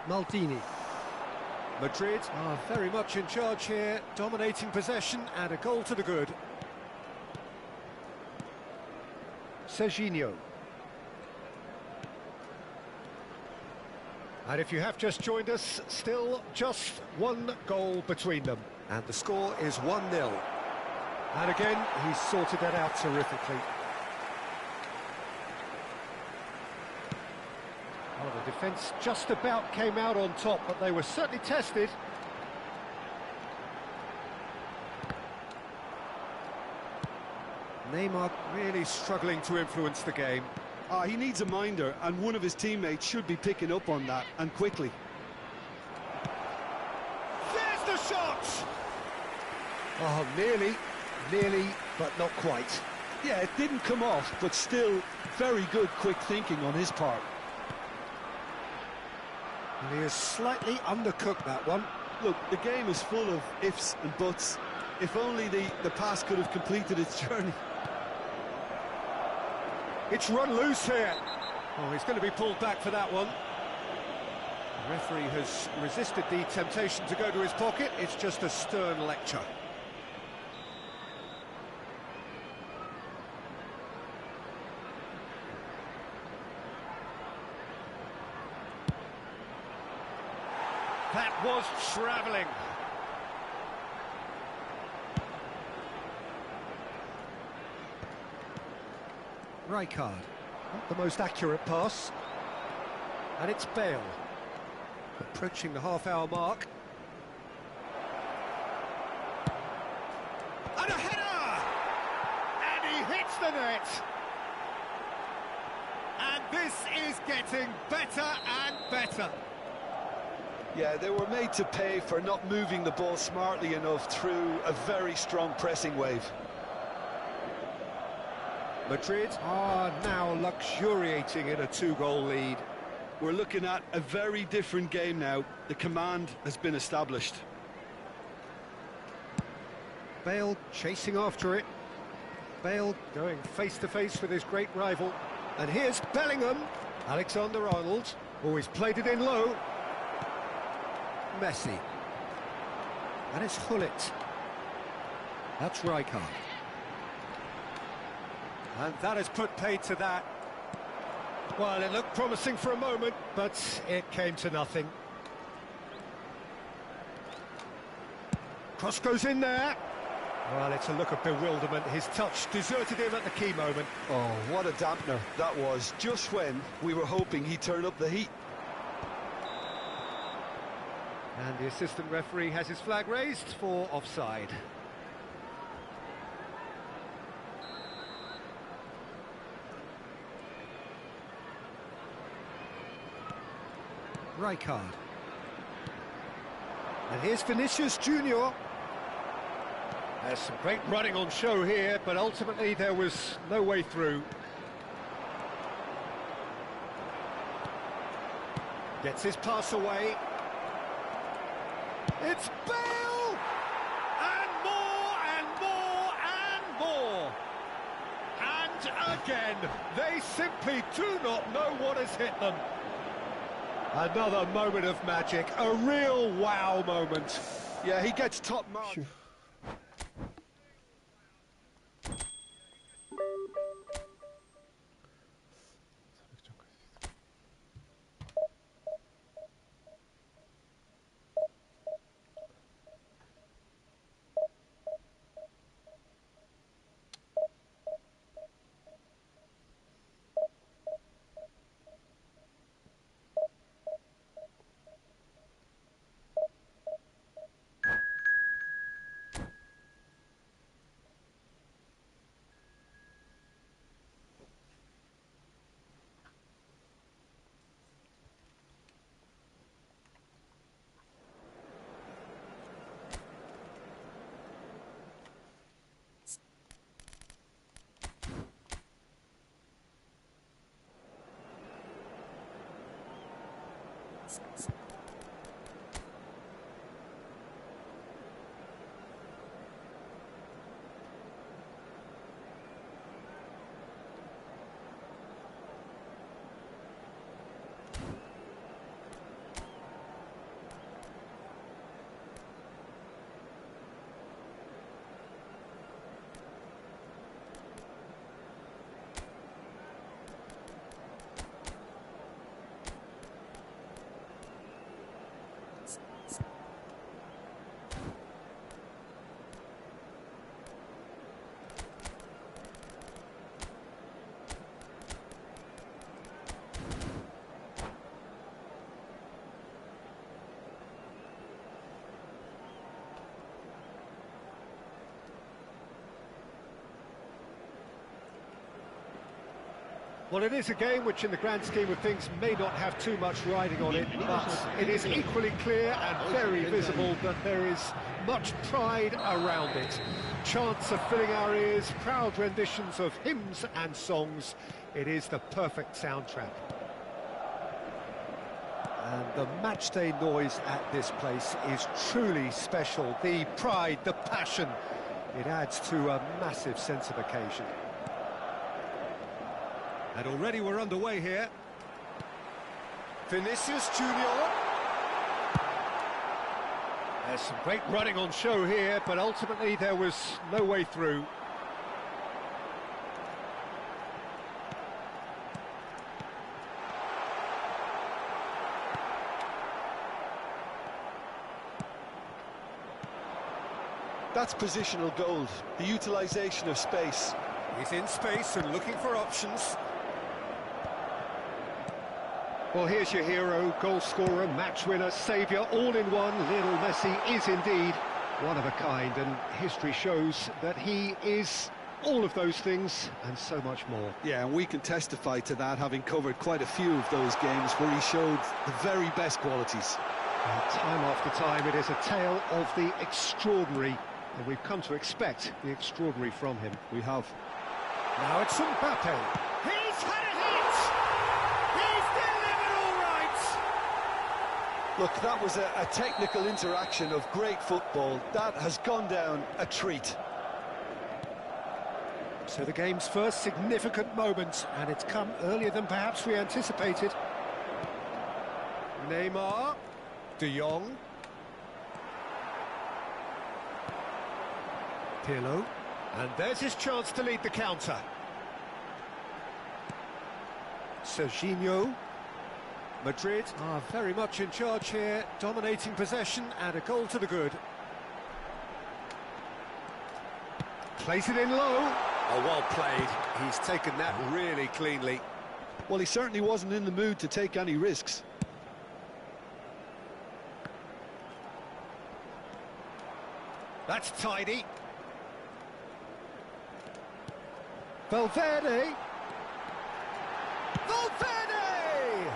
Speaker 1: Maldini. Madrid are very much in charge here, dominating possession and a goal to the good. Serginho. And if you have just joined us, still just one goal between them. And the score is 1-0. And again, he's sorted that out terrifically. Well, the defence just about came out on top, but they were certainly tested. Neymar really struggling to influence the game.
Speaker 2: He needs a minder, and one of his teammates should be picking up on that, and quickly.
Speaker 1: There's the shot! Oh, nearly, but not quite.
Speaker 2: Yeah, it didn't come off, but still very good quick thinking on his part.
Speaker 1: And he has slightly undercooked that one.
Speaker 2: Look, the game is full of ifs and buts. If only the pass could have completed its journey.
Speaker 1: It's run loose here. Oh, he's going to be pulled back for that one. The referee has resisted the temptation to go to his pocket. It's just a stern lecture. That was travelling. Rijkaard, not the most accurate pass. And it's Bale, approaching the half-hour mark. And a header! And he hits the net! And this is getting better and better.
Speaker 2: Yeah, they were made to pay for not moving the ball smartly enough through a very strong pressing wave.
Speaker 1: Madrid are now luxuriating in a two-goal lead.
Speaker 2: We're looking at a very different game now. The command has been established.
Speaker 1: Bale chasing after it. Bale going face-to-face with his great rival. And here's Bellingham. Alexander-Arnold. Always played it in low. Messi. And it's Hullet. That's Rijkaard. And that has put paid to that. Well, it looked promising for a moment, but it came to nothing. Cross goes in there. Well, it's a look of bewilderment. His touch deserted him at the key moment.
Speaker 2: Oh, what a dampener that was, just when we were hoping he'd turn up the heat.
Speaker 1: And the assistant referee has his flag raised for offside. Rijkaard. And here's Vinicius Junior. There's some great running on show here, but ultimately there was no way through. Gets his pass away. It's Bale! And more, and more, and more! And again, they simply do not know what has hit them. Another moment of magic, a real wow moment.
Speaker 2: Yeah, he gets top mark.
Speaker 1: Well, it is a game which in the grand scheme of things may not have too much riding on it, but it is equally clear and very visible that there is much pride around it. Chants are filling our ears, proud renditions of hymns and songs. It is the perfect soundtrack. And the matchday noise at this place is truly special. The pride, the passion, it adds to a massive sense of occasion. And already we're underway here. Vinicius Junior. There's some great running on show here, but ultimately there was no way through.
Speaker 2: That's positional gold, the utilisation of space.
Speaker 1: He's in space and looking for options. Well, here's your hero, goal scorer, match winner, saviour, all in one. Lionel Messi is indeed one of a kind, and history shows that he is all of those things and so much more.
Speaker 2: Yeah, and we can testify to that, having covered quite a few of those games where he showed the very best qualities.
Speaker 1: And time after time, it is a tale of the extraordinary, and we've come to expect the extraordinary from him.
Speaker 2: We have.
Speaker 1: Now it's Mbappe. He's had it hit! He's delivered all right!
Speaker 2: Look, that was a technical interaction of great football. That has gone down a treat.
Speaker 1: So the game's first significant moment, and it's come earlier than perhaps we anticipated. Neymar, De Jong. Pirlo. And there's his chance to lead the counter. Serginho. Madrid are very much in charge here, dominating possession and a goal to the good. Plays it in low. Oh, well played. He's taken that really cleanly.
Speaker 2: Well, he certainly wasn't in the mood to take any risks.
Speaker 1: That's tidy. Valverde. Valverde!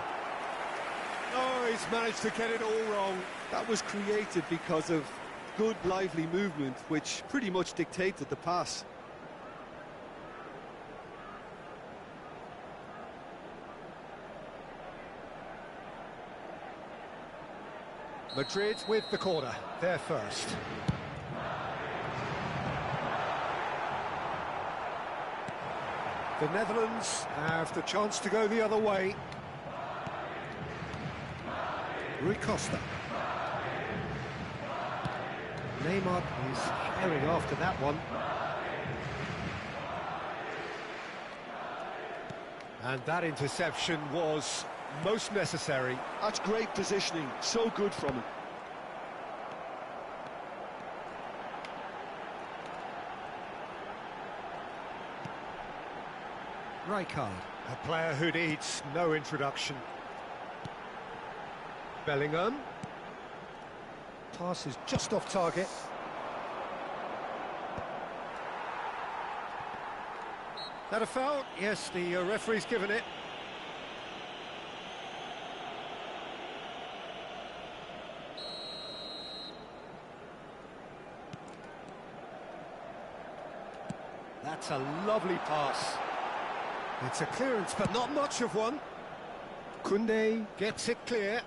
Speaker 1: Oh, he's managed to get it all wrong.
Speaker 2: That was created because of good, lively movement, which pretty much dictated the pass.
Speaker 1: Madrid with the corner, they're first. The Netherlands have the chance to go the other way. Rui Costa. Neymar is herring after that one. And that interception was most necessary.
Speaker 2: That's great positioning, so good from him.
Speaker 1: Rijkaard, a player who needs no introduction. Bellingham. Pass is just off target. That a foul? Yes, the referee's given it. That's a lovely pass. It's a clearance, but not much of one. Koundé gets it clear.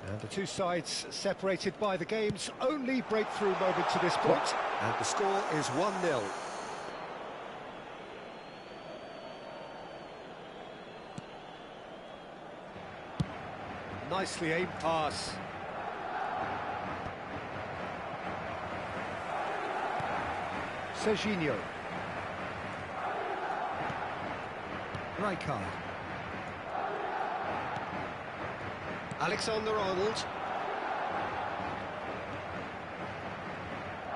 Speaker 1: And the two sides separated by the game's only breakthrough moment to this point. And the score is 1-0. Nicely aimed pass. Serginho. Rijkaard. Alexander-Arnold.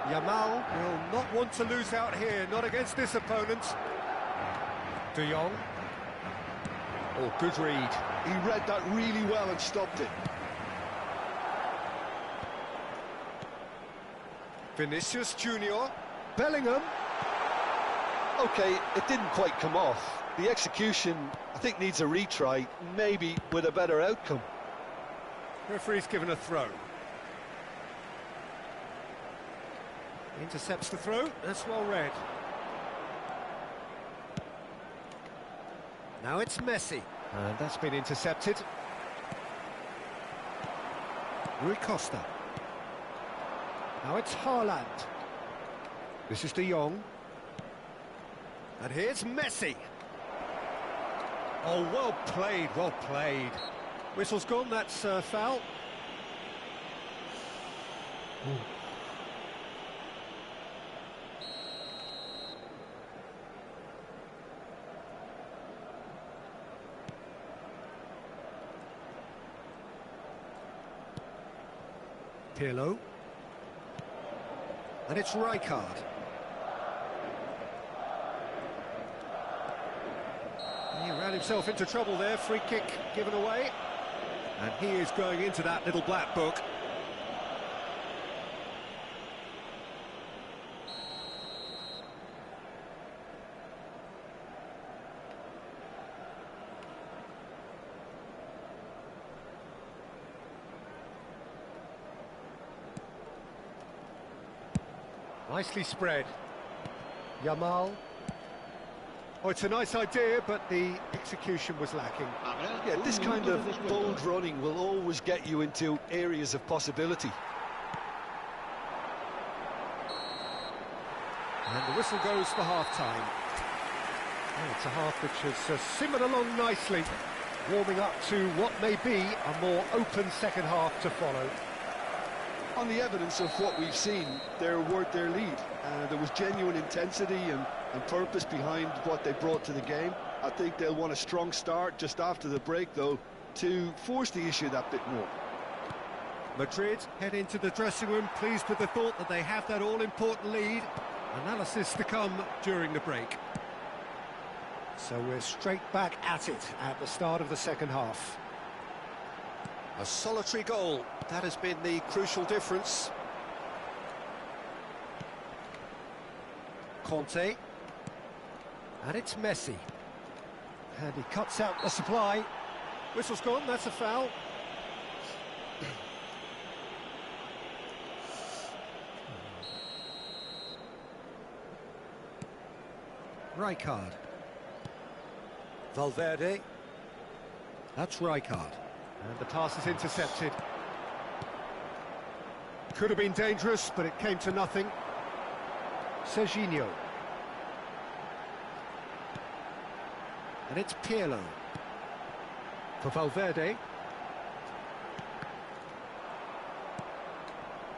Speaker 1: Yamal will not want to lose out here, not against this opponent. De Jong. Oh, good read.
Speaker 2: He read that really well and stopped it.
Speaker 1: Vinicius Junior. Bellingham.
Speaker 2: Okay, it didn't quite come off. The execution, I think, needs a retry, maybe with a better outcome.
Speaker 1: Referee's given a throw. Intercepts the throw, that's well read. Now it's Messi, and that's been intercepted. Rui Costa. Now it's Haaland. This is De Jong. And here's Messi. Oh, well played, well played. Whistle's gone, that's foul. Pirlo. And it's Rijkaard. He ran himself into trouble there, free kick given away. And he is going into that little black book. Nicely spread. Yamal. Oh, it's a nice idea, but the execution was lacking.
Speaker 2: Yeah, this kind of bold running will always get you into areas of possibility.
Speaker 1: And the whistle goes for half-time. Oh, it's a half which has simmered along nicely, warming up to what may be a more open second half to follow.
Speaker 2: On the evidence of what we've seen, they're worth their lead. There was genuine intensity and purpose behind what they brought to the game. I think they'll want a strong start just after the break, though, to force the issue that bit more.
Speaker 1: Madrid head into the dressing room pleased with the thought that they have that all-important lead. Analysis to come during the break. So we're straight back at it at the start of the second half. A solitary goal, that has been the crucial difference. Conte. And it's Messi. And he cuts out the supply. Whistle's gone, that's a foul. Rijkaard. Valverde. That's Rijkaard. And the pass is intercepted. Could have been dangerous, but it came to nothing. Serginho. And it's Pirlo. For Valverde.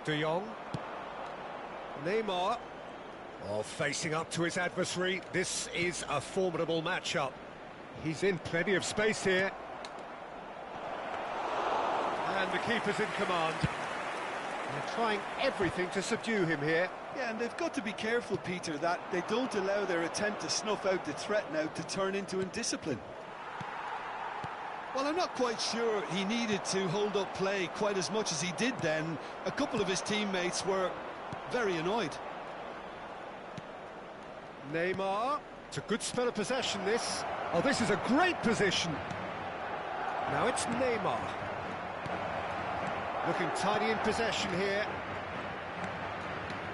Speaker 1: De Jong. Neymar. Oh, facing up to his adversary. This is a formidable matchup. He's in plenty of space here. And the keeper's in command. They're trying everything to subdue him here.
Speaker 2: Yeah, and they've got to be careful, Peter, that they don't allow their attempt to snuff out the threat now to turn into indiscipline. Well, I'm not quite sure he needed to hold up play quite as much as he did then. A couple of his teammates were very annoyed.
Speaker 1: Neymar. It's a good spell of possession, this. Oh, this is a great position. Now it's Neymar. Looking tidy in possession here.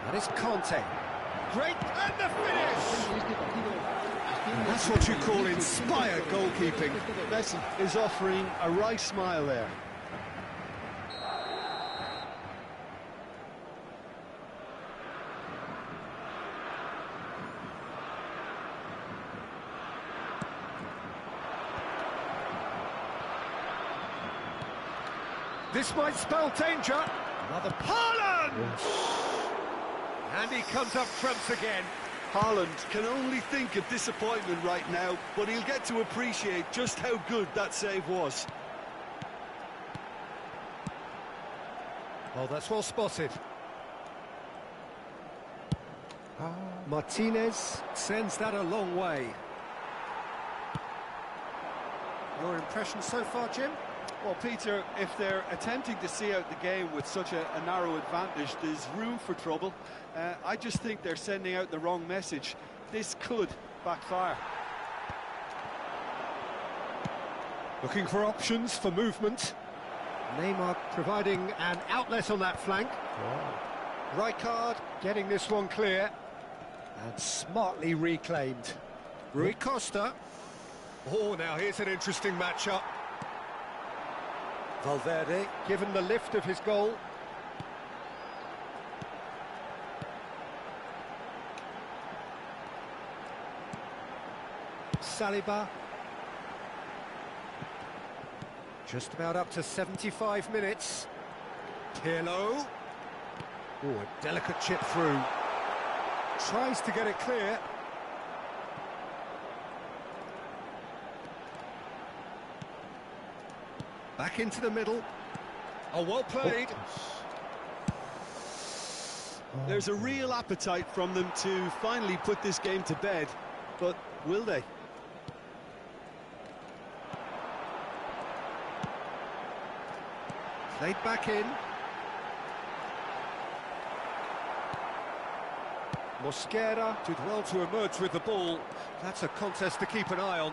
Speaker 1: That is Conte. Great, and the finish! That's what you call inspired goalkeeping.
Speaker 2: Messi is offering a wry smile there.
Speaker 1: This might spell danger. Another Haaland! And he comes up trumps again.
Speaker 2: Haaland can only think of disappointment right now, but he'll get to appreciate just how good that save was.
Speaker 1: Oh, that's well spotted. Martinez sends that a long way. Your impression so far, Jim?
Speaker 2: Well, Peter, if they're attempting to see out the game with such a narrow advantage, there's room for trouble. I just think they're sending out the wrong message. This could backfire.
Speaker 1: Looking for options for movement. Neymar providing an outlet on that flank. Rijkaard getting this one clear. And smartly reclaimed. Rui Costa. Oh, now here's an interesting matchup. Valverde, given the lift of his goal. Saliba. Just about up to 75 minutes. Pirlo. Oh, a delicate chip through. Tries to get it clear. Back into the middle. Oh, well played.
Speaker 2: There's a real appetite from them to finally put this game to bed, but will they?
Speaker 1: Played back in. Mosquera did well to emerge with the ball. That's a contest to keep an eye on.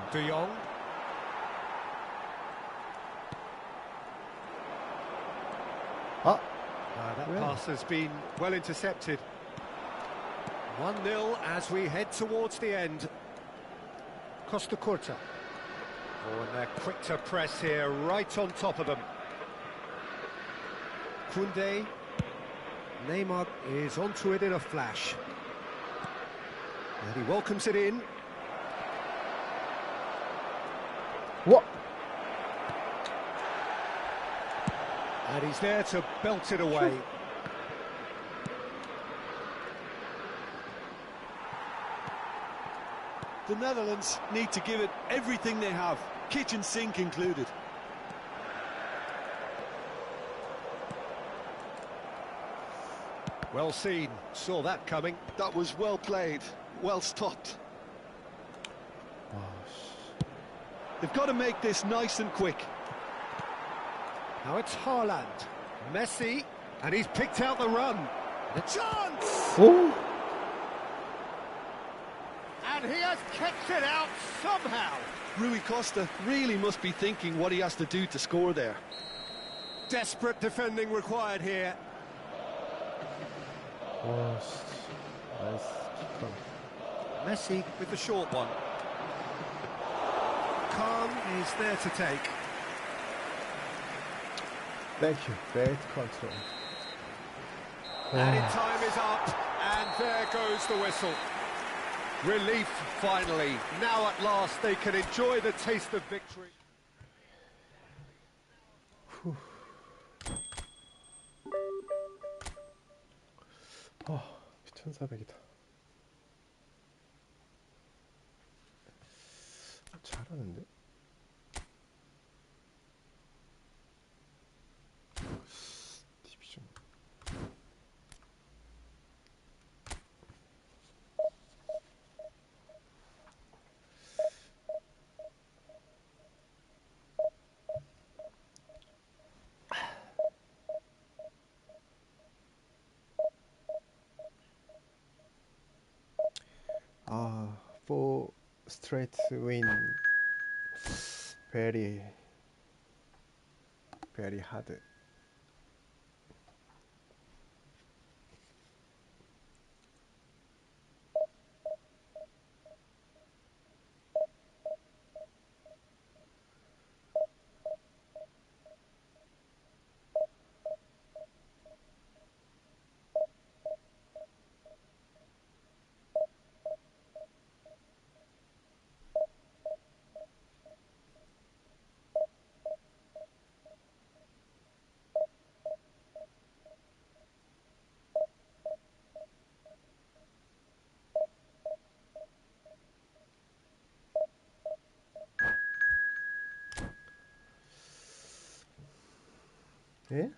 Speaker 1: De Jong. That pass has been well intercepted. 1-0 as we head towards the end. Costa Curta. Oh, and they're quick to press here, right on top of them. Koundé. Neymar is onto it in a flash. And he welcomes it in.
Speaker 5: What?
Speaker 1: And he's there to belt it away.
Speaker 2: The Netherlands need to give it everything they have, kitchen sink included.
Speaker 1: Well seen, saw that coming.
Speaker 2: That was well played, well stopped. They've got to make this nice and quick.
Speaker 1: Now it's Haaland, Messi, and he's picked out the run. A chance!
Speaker 5: 오!
Speaker 1: And he has kept it out somehow.
Speaker 2: Rui Costa really must be thinking what he has to do to score there.
Speaker 1: Desperate defending required here.
Speaker 5: 와, 씨. 나이스 키커.
Speaker 1: Messi with the short one. Khan is there to take.
Speaker 5: Thank you. Great control.
Speaker 1: Added time is up, and there goes the whistle. Relief finally. Now at last they can enjoy the taste of victory.
Speaker 5: 아, 1400이다. 잘하는데? 디비전. 아, 4 straight win. Very hard. 예?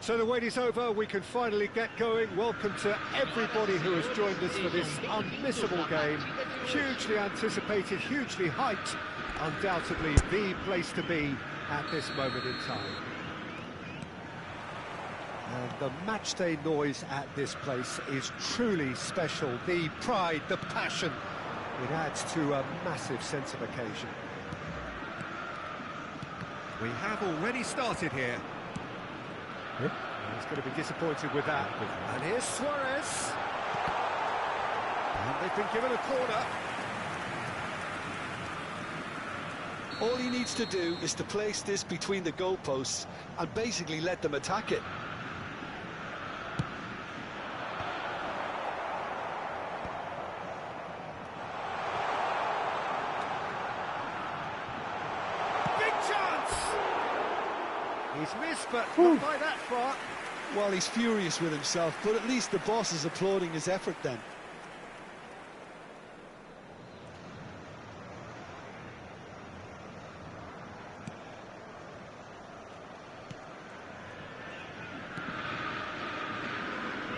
Speaker 1: So the wait is over, we can finally get going. Welcome to everybody who has joined us for this unmissable game. Hugely anticipated, hugely hyped, undoubtedly the place to be at this moment in time. And the matchday noise at this place is truly special. The pride, the passion, it adds to a massive sense of occasion. We have already started here. He's going to be disappointed with that. And here's Suarez. And they've been given a corner.
Speaker 2: All he needs to do is to place this between the goalposts and basically let them attack it.
Speaker 1: Big chance! He's missed, but not by that far.
Speaker 2: Well, he's furious with himself, but at least the boss is applauding his effort then.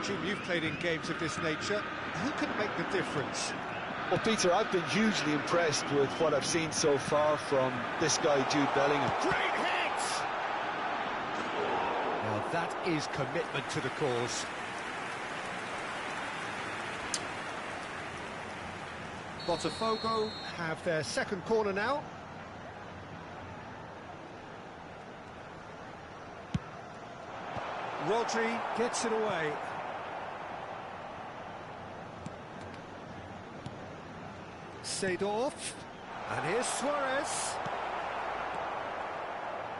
Speaker 1: Jim, you've played in games of this nature. Who can make the difference?
Speaker 2: Well, Peter, I've been hugely impressed with what I've seen so far from this guy, Jude Bellingham.
Speaker 1: Great hit! Well, that is commitment to the cause. Botafogo have their second corner now. Rodri gets it away. Seedorf, and here's Suarez.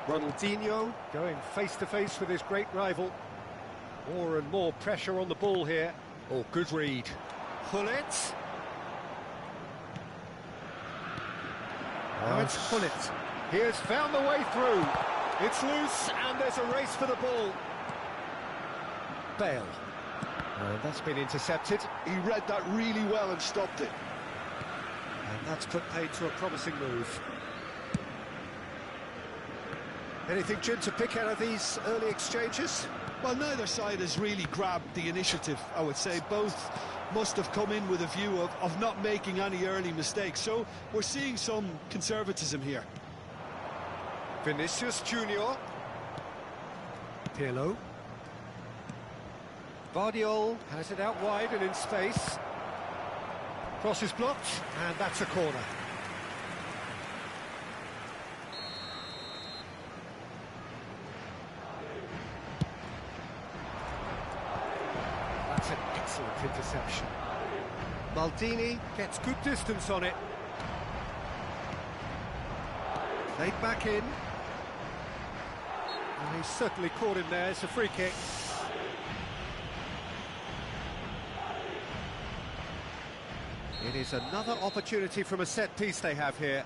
Speaker 1: Ronaldinho going face-to-face with his great rival. More and more pressure on the ball here. Oh, good read. Hullet. Now it's Hullet. He has found the way through. It's loose, and there's a race for the ball. Bale. And that's been intercepted.
Speaker 2: He read that really well and stopped it.
Speaker 1: And that's put paid to a promising move. Anything, Jim, to pick out of these early exchanges?
Speaker 2: Well, neither side has really grabbed the initiative, I would say. Both must have come in with a view of not making any early mistakes. So we're seeing some conservatism here.
Speaker 1: Vinicius Junior. Pirlo. Vardiol has it out wide and in space. Cross is blocked, and that's a corner. That's an excellent interception. Maldini gets good distance on it. Played back in. And he's certainly caught him there. It's a free kick. It is another opportunity from a set piece they have here.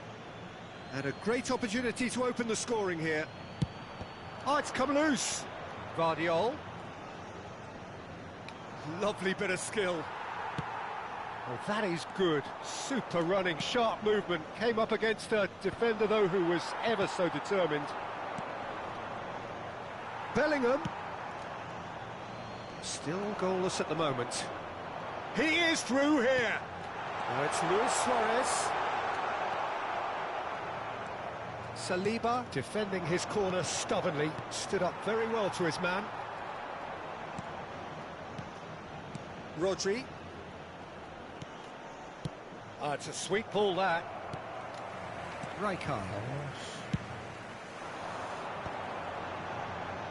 Speaker 1: And a great opportunity to open the scoring here. Oh, it's come loose. Vardiol. Lovely bit of skill. Well, that is good. Super running, sharp movement. Came up against a defender, though, who was ever so determined. Bellingham. Still goalless at the moment. He is through here. Now it's Luis Suarez. Saliba defending his corner stubbornly. Stood up very well to his man. Rodri. Oh, it's a sweet ball, that. Rijkaard.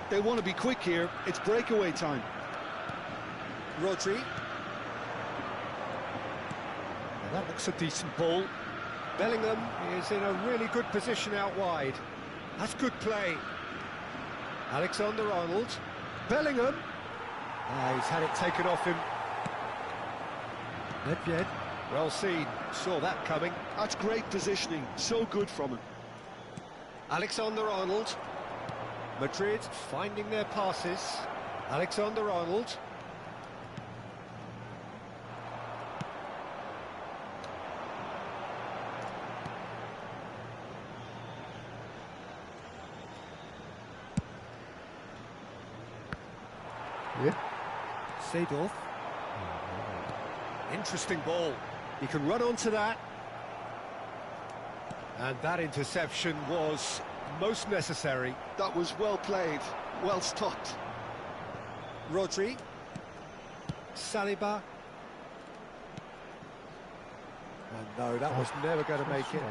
Speaker 2: They want to be quick here. It's breakaway time.
Speaker 1: Rodri. Well, that looks a decent ball. Bellingham is in a really good position out wide. That's good play. Alexander-Arnold. Bellingham. He's had it taken off him. Nedved. Well seen. Saw that coming.
Speaker 2: That's great positioning. So good from him.
Speaker 1: Alexander-Arnold. Madrid finding their passes. Alexander-Arnold.
Speaker 5: Yeah.
Speaker 1: Seedorf. Interesting ball. He can run onto that. And that interception was most necessary.
Speaker 2: That was well played, well stopped.
Speaker 1: Rodri. Saliba. And no, that was never going to make it.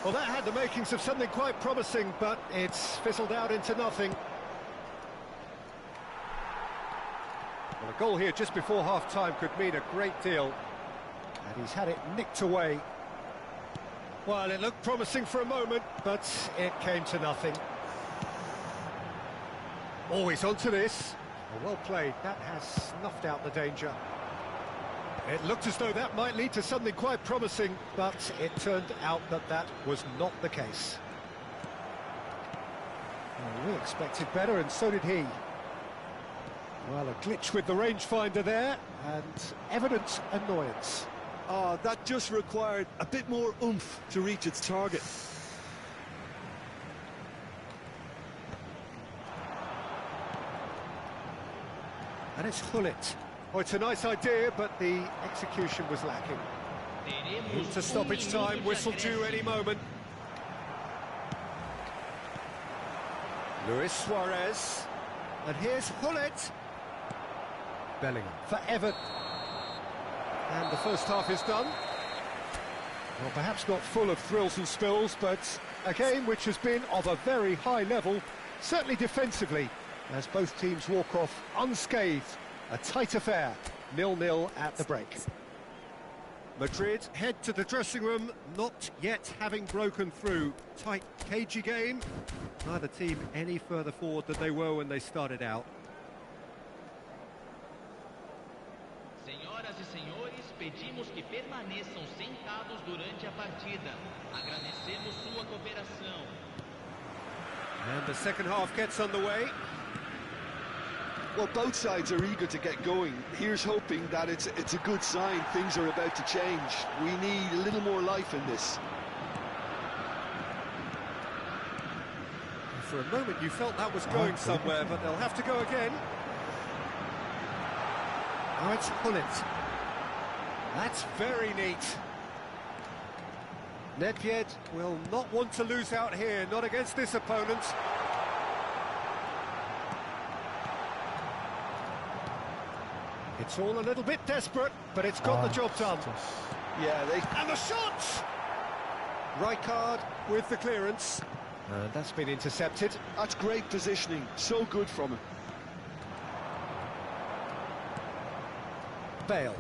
Speaker 1: Well, that had the makings of something quite promising, but it's fizzled out into nothing. Well, a goal here just before half-time could mean a great deal. And he's had it nicked away. Well, it looked promising for a moment, but it came to nothing. Always onto this. Well played. That has snuffed out the danger. It looked as though that might lead to something quite promising, but it turned out that that was not the case. Well, we expected better, and so did he. Well, a glitch with the rangefinder there, and evident annoyance.
Speaker 2: Oh, that just required a bit more oomph to reach its target.
Speaker 1: And it's Gullit. Oh, it's a nice idea, but the execution was lacking. Into stoppage time, whistle due any moment. Luis Suarez. And here's Gullit. Bellingham for Everton. And the first half is done. Well, perhaps not full of thrills and spills, but a game which has been of a very high level, certainly defensively, as both teams walk off unscathed. A tight affair, 0-0 at the break. Madrid head to the dressing room, not yet having broken through. Tight, cagey game. Neither team any further forward than they were when they started out.
Speaker 4: Senhoras e senhores, pedimos que permaneçam sentados durante a partida. Agradecemos sua cooperação.
Speaker 1: And the second half gets underway.
Speaker 2: Well, both sides are eager to get going. Here's hoping that it's a good sign. Things are about to change. We need a little more life in this.
Speaker 1: For a moment you felt that was going somewhere, but they'll have to go again. Now it's Gullit. That's very neat. Nedved will not want to lose out here, not against this opponent. It's all a little bit desperate, but it's got the job done.
Speaker 2: Yeah,
Speaker 1: And the shot! Rijkaard with the clearance. And that's been intercepted.
Speaker 2: that's great positioning. So good from him.
Speaker 1: Bale.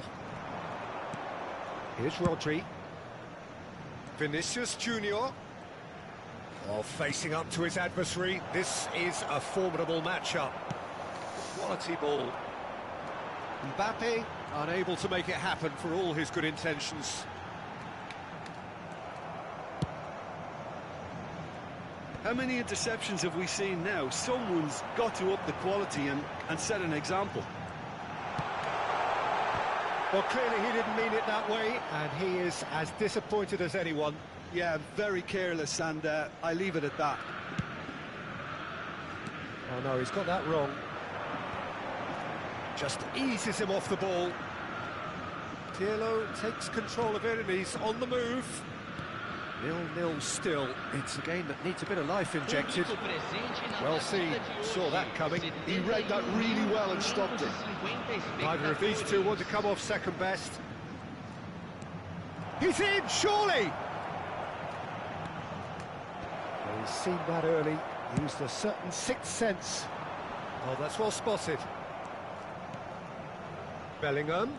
Speaker 1: Here's Rodri. Vinicius Junior. Oh, facing up to his adversary. This is a formidable matchup. Quality ball. Mbappe unable to make it happen for all his good intentions.
Speaker 2: How many interceptions have we seen now? Someone's got to up the quality and set an example.
Speaker 1: Well, clearly he didn't mean it that way, and he is as disappointed as anyone.
Speaker 2: Yeah, very careless, and I leave it at that.
Speaker 1: Oh no, he's got that wrong. Just eases him off the ball. Pirlo takes control of it, and he's on the move. 0-0 still. It's a game that needs a bit of life injected. Well seen, saw that coming.
Speaker 2: He read that really well and stopped it.
Speaker 1: Neither of these two want to come off second best. He's in, surely! He's seen that early, used a certain sixth sense. Oh, that's well spotted. Bellingham.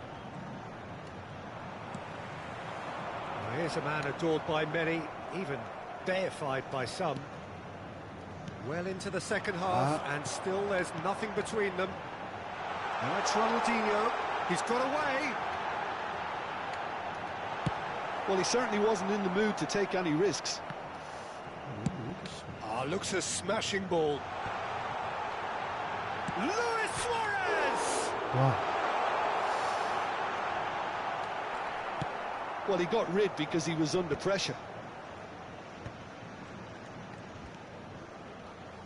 Speaker 1: Well, here's a man adored by many, even deified by some. Well into the second half, and still there's nothing between them. Now it's Ronaldinho. He's got away.
Speaker 2: Well, he certainly wasn't in the mood to take any risks.
Speaker 1: Looks a smashing ball. Luis Suarez!
Speaker 5: Wow.
Speaker 2: Well, he got rid because he was under pressure.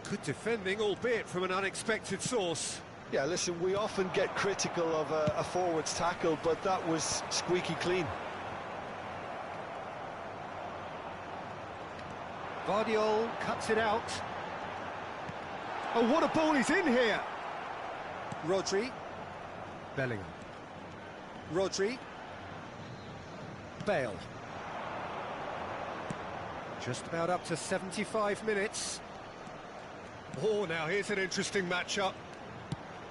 Speaker 1: Good defending, albeit from an unexpected source.
Speaker 2: Yeah, listen, we often get critical of a forward's tackle, but that was squeaky clean.
Speaker 1: Guardiola cuts it out. Oh, what a ball he's in here! Rodri. Bellingham. Rodri. Bale. Just about up to 75 minutes. Oh, now here's an interesting matchup.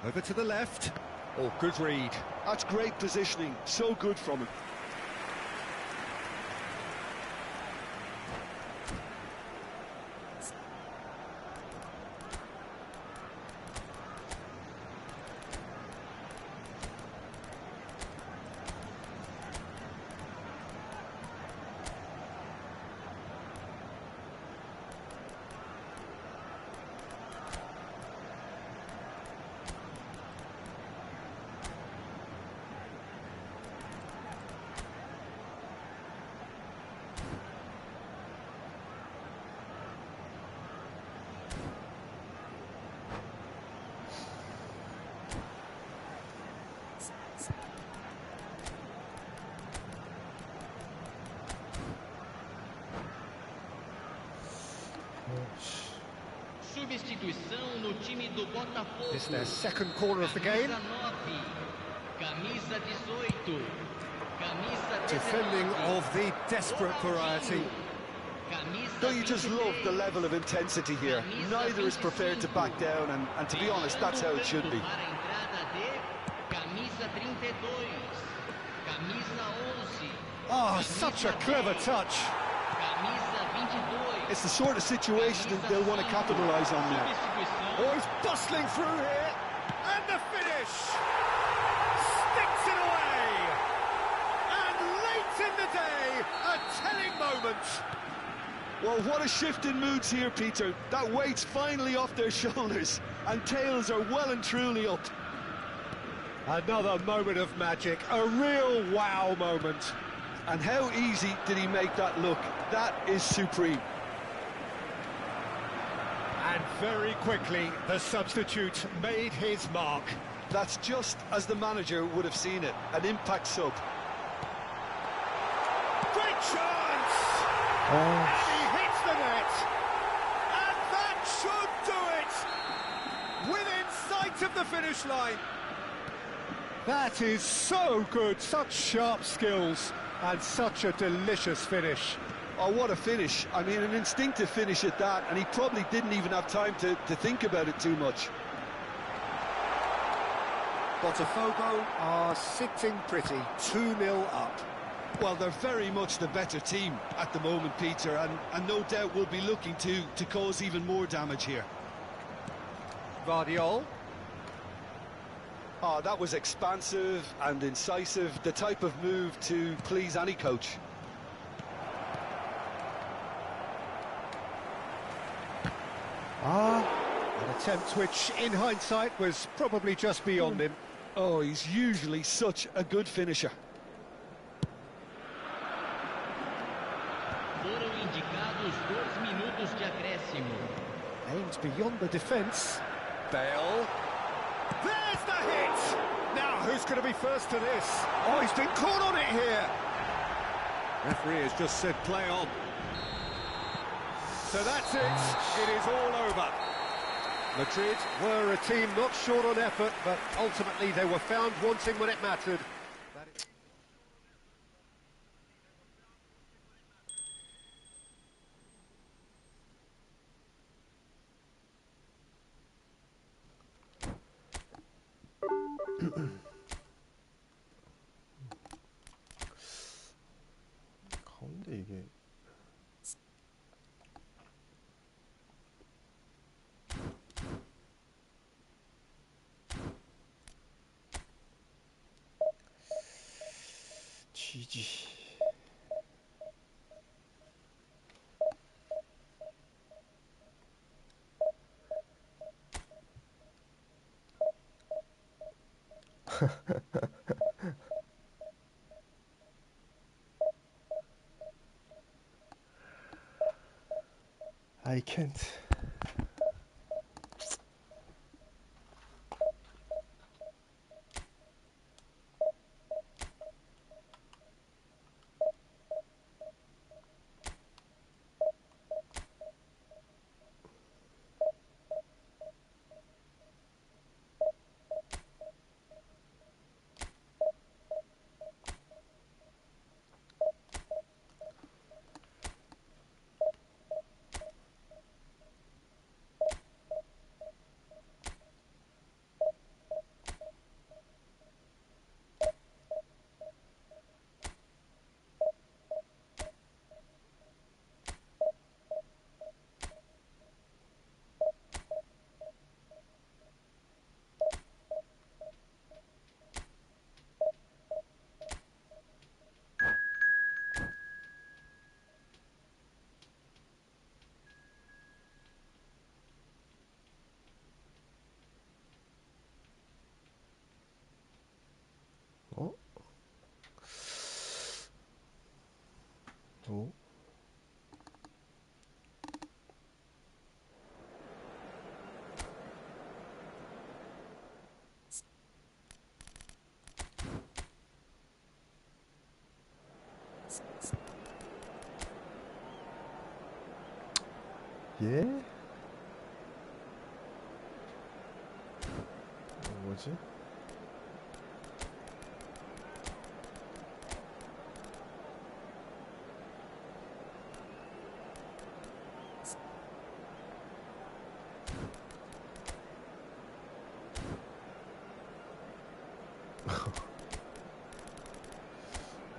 Speaker 1: Over to the left. Oh, good read.
Speaker 2: That's great positioning, so good from him.
Speaker 4: Substituição no time do Botafogo.
Speaker 1: This is their second corner of the game.
Speaker 4: Camisa 18. Camisa 19.
Speaker 1: Defending of the desperate variety.
Speaker 2: Don't you just love the level of intensity here? Neither is prepared to back down, and to be honest, that's how it should be.
Speaker 1: Oh, such a clever touch.
Speaker 2: It's the sort of situation that they'll want to capitalise on now.
Speaker 1: Oh, he's bustling through here. And the finish. Sticks it away. And late in the day, a telling moment.
Speaker 2: Well, what a shift in moods here, Peter. That weight's finally off their shoulders, and tails are well and truly up.
Speaker 1: Another moment of magic, a real wow moment.
Speaker 2: And how easy did he make that look? That is supreme.
Speaker 1: And very quickly, the substitute made his mark.
Speaker 2: That's just as the manager would have seen it, an impact sub.
Speaker 1: Great chance! And he hits the net! And that should do it! Within sight of the finish line! That is so good, such sharp skills, and such a delicious finish.
Speaker 2: Oh, what a finish. I mean, an instinctive finish at that, and he probably didn't even have time to think about it too much.
Speaker 1: Botafogo are sitting pretty, 2-0 up.
Speaker 2: Well, they're very much the better team at the moment, Peter, and no doubt will be looking to cause even more damage here.
Speaker 1: Guardiola.
Speaker 2: Oh, that was expansive and incisive, the type of move to please any coach.
Speaker 1: An attempt which, in hindsight, was probably just beyond him.
Speaker 2: Oh, he's usually such a good finisher.
Speaker 4: Foram indicados 2 minutos de acréscimo.
Speaker 1: Aims beyond the defence. Bale. There's the hit! Now, who's going to be first to this? Oh, he's been caught on it here! Referee has just said play on. So that's it. It is all over. Madrid were a team not short on effort, but ultimately they were found wanting when it mattered.
Speaker 5: 가운데 이게 GG. I can't. 어? 오? 예? 뭐지?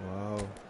Speaker 5: 와우.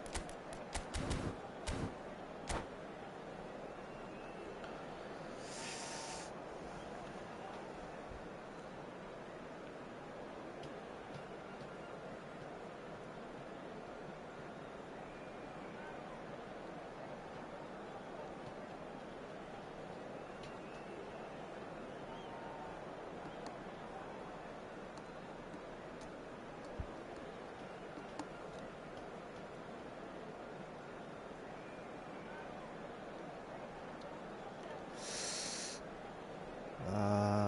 Speaker 5: 아,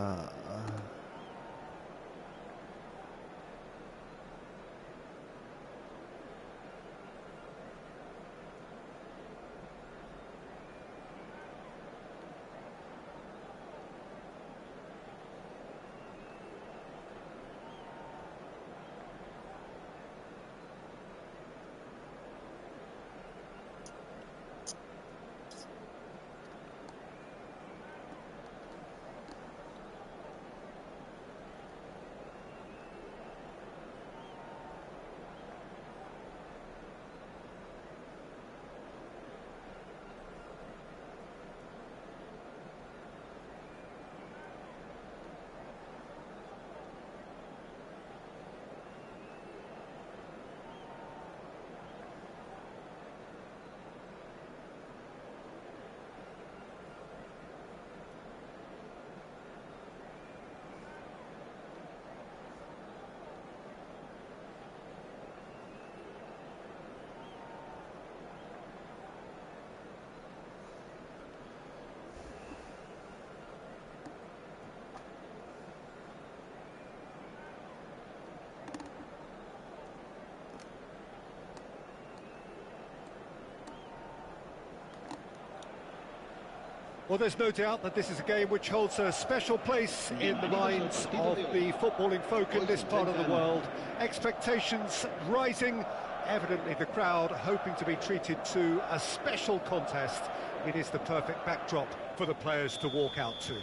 Speaker 1: Well, there's no doubt that this is a game which holds a special place in the minds of the footballing folk in this part of the world. Expectations rising, evidently the crowd hoping to be treated to a special contest. It is the perfect backdrop for the players to walk out to.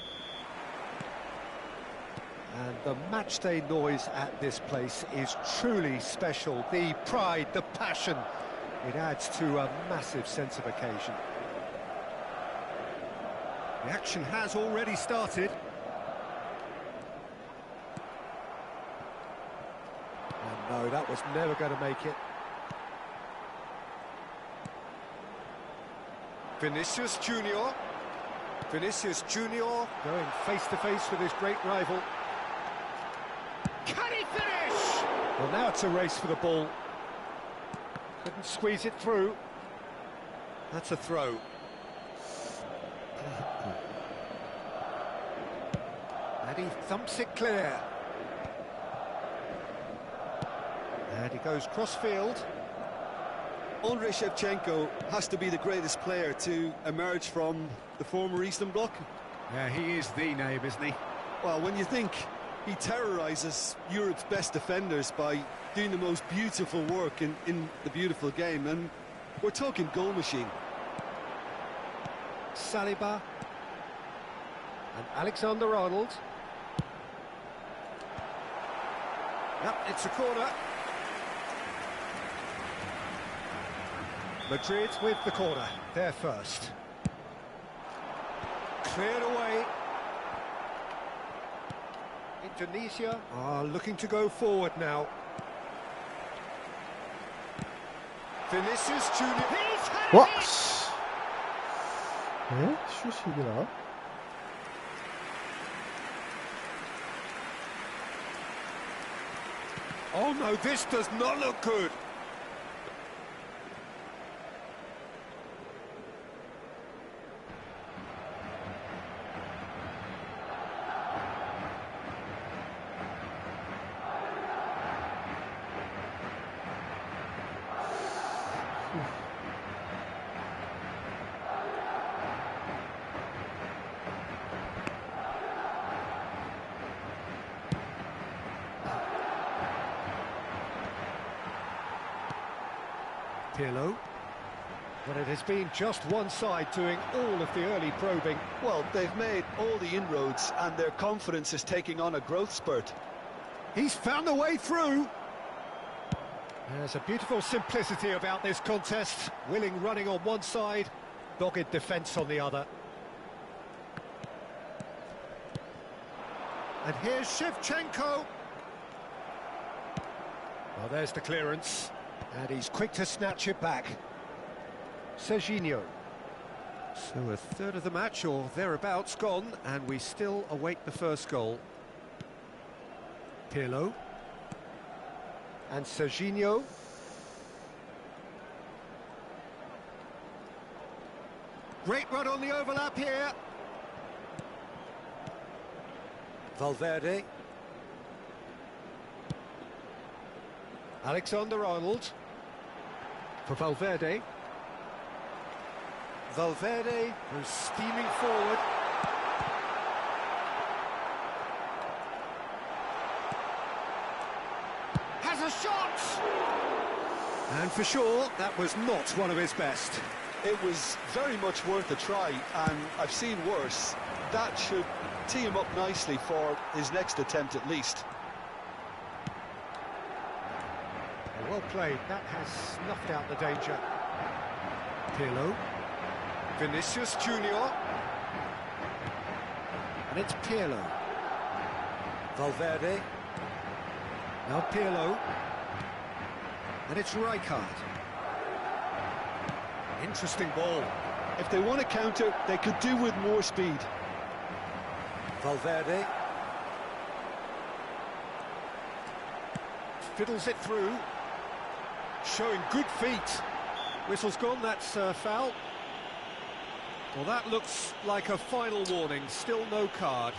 Speaker 1: And the matchday noise at this place is truly special. The pride, the passion, it adds to a massive sense of occasion. The action has already started. And no, that was never going to make it. Vinicius Junior. Vinicius Junior going face-to-face with his great rival. Can he finish? Well, now it's a race for the ball. Couldn't squeeze it through. That's a throw. And he thumps it clear. And he goes cross-field.
Speaker 6: Andrei Shevchenko has to be the greatest player to emerge from the former Eastern Bloc.
Speaker 1: Yeah, he is the name, isn't he?
Speaker 6: Well, when you think he terrorises Europe's best defenders by doing the most beautiful work in the beautiful game, and we're talking goal machine.
Speaker 1: Saliba and Alexander-Arnold. Yep, it's a corner. Madrid with the corner, they're first. Cleared away. Indonesia are looking to go forward now. Vinicius Junior. He's had
Speaker 5: 와!
Speaker 1: it!
Speaker 5: 씨. 에? 슛이 이게 나와?
Speaker 1: Oh no, this does not look good. Pirlo. But it has been just one side doing all of the early probing.
Speaker 2: Well, they've made all the inroads and their confidence is taking on a growth spurt.
Speaker 1: He's found a way through. There's a beautiful simplicity about this contest. Willing running on one side, dogged defence on the other. And here's Shevchenko. Well, there's the clearance. And he's quick to snatch it back. Serginho. So a third of the match or thereabouts gone, and we still await the first goal. Pirlo. And Serginho. Great run on the overlap here. Valverde. Alexander-Arnold. For Valverde. Valverde goes steaming forward. Has a shot! And for sure, that was not one of his best.
Speaker 2: It was very much worth a try, and I've seen worse. That should tee him up nicely for his next attempt at least.
Speaker 1: Well played, that has snuffed out the danger. Pirlo. Vinicius Junior. And it's Pirlo. Valverde. Now Pirlo. And it's Rijkaard. Interesting ball.
Speaker 2: If they want to counter, they could do with more speed.
Speaker 1: Valverde. Fiddles it through. Showing good feet. Whistle's gone, that's foul. Well, that looks like a final warning, still no card.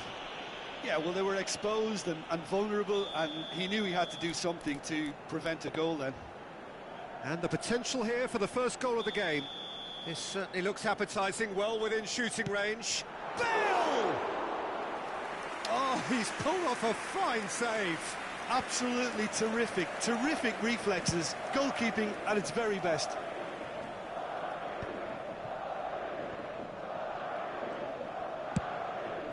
Speaker 2: Yeah, well, they were exposed and vulnerable, and he knew he had to do something to prevent a goal then.
Speaker 1: And the potential here for the first goal of the game. This certainly looks appetising, well within shooting range. Bale! Oh, he's pulled off a fine save.
Speaker 2: Absolutely terrific reflexes, goalkeeping at its very best.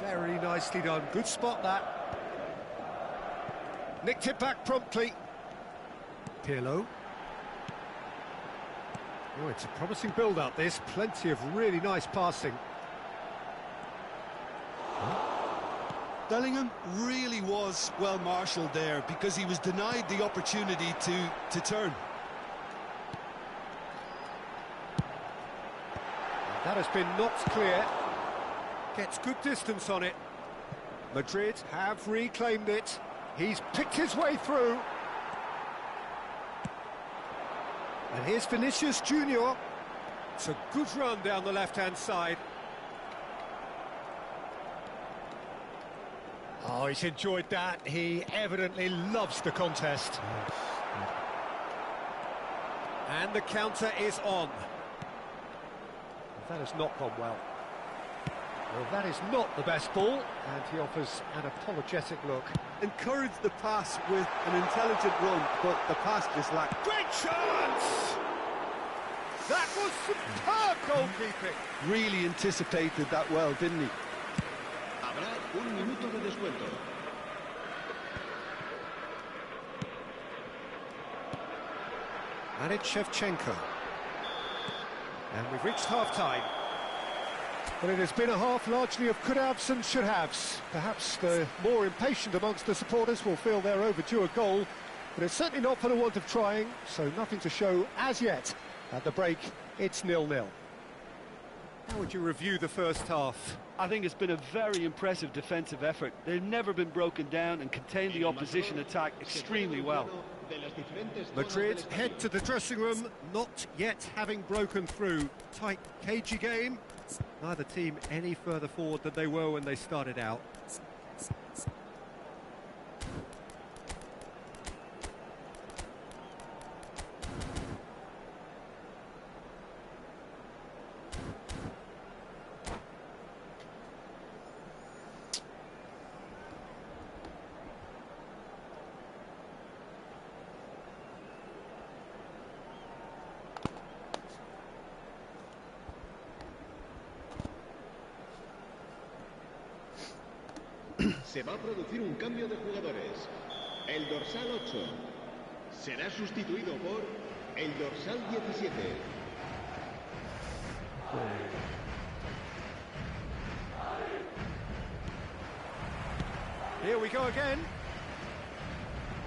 Speaker 1: Very nicely done, good spot that. Nicked it back promptly. Pirlo. Oh, it's a promising build-up, this. Plenty of really nice passing.
Speaker 6: Bellingham really was well marshalled there because he was denied the opportunity to turn.
Speaker 1: That has been knocked clear. Gets good distance on it. Madrid have reclaimed it. He's picked his way through. And here's Vinicius Junior. It's a good run down the left-hand side. Oh, he's enjoyed that. He evidently loves the contest. And the counter is on. That has not gone well. Well, that is not the best ball, and he offers an apologetic look.
Speaker 6: Encouraged the pass with an intelligent run, but the pass just lacked.
Speaker 1: Great chance! That was superb goalkeeping.
Speaker 6: Really anticipated that well, didn't he?
Speaker 3: Habrá un minuto de descuento.
Speaker 1: And it's Shevchenko. And we've reached half-time. But it has been a half largely of could-haves and should-haves. Perhaps the more impatient amongst the supporters will feel they're overdue a goal, but it's certainly not for the want of trying, so nothing to show as yet. At the break, it's 0-0. How would you review the first half?
Speaker 2: I think it's been a very impressive defensive effort. They've never been broken down and contained the opposition attack extremely well.
Speaker 1: Madrid head to the dressing room, not yet having broken through. Tight, cagey game. Neither team any further forward than they were when they started out.
Speaker 3: Se va a producir un cambio de jugadores. El dorsal 8 será sustituido por el dorsal 17.
Speaker 1: Here we go again.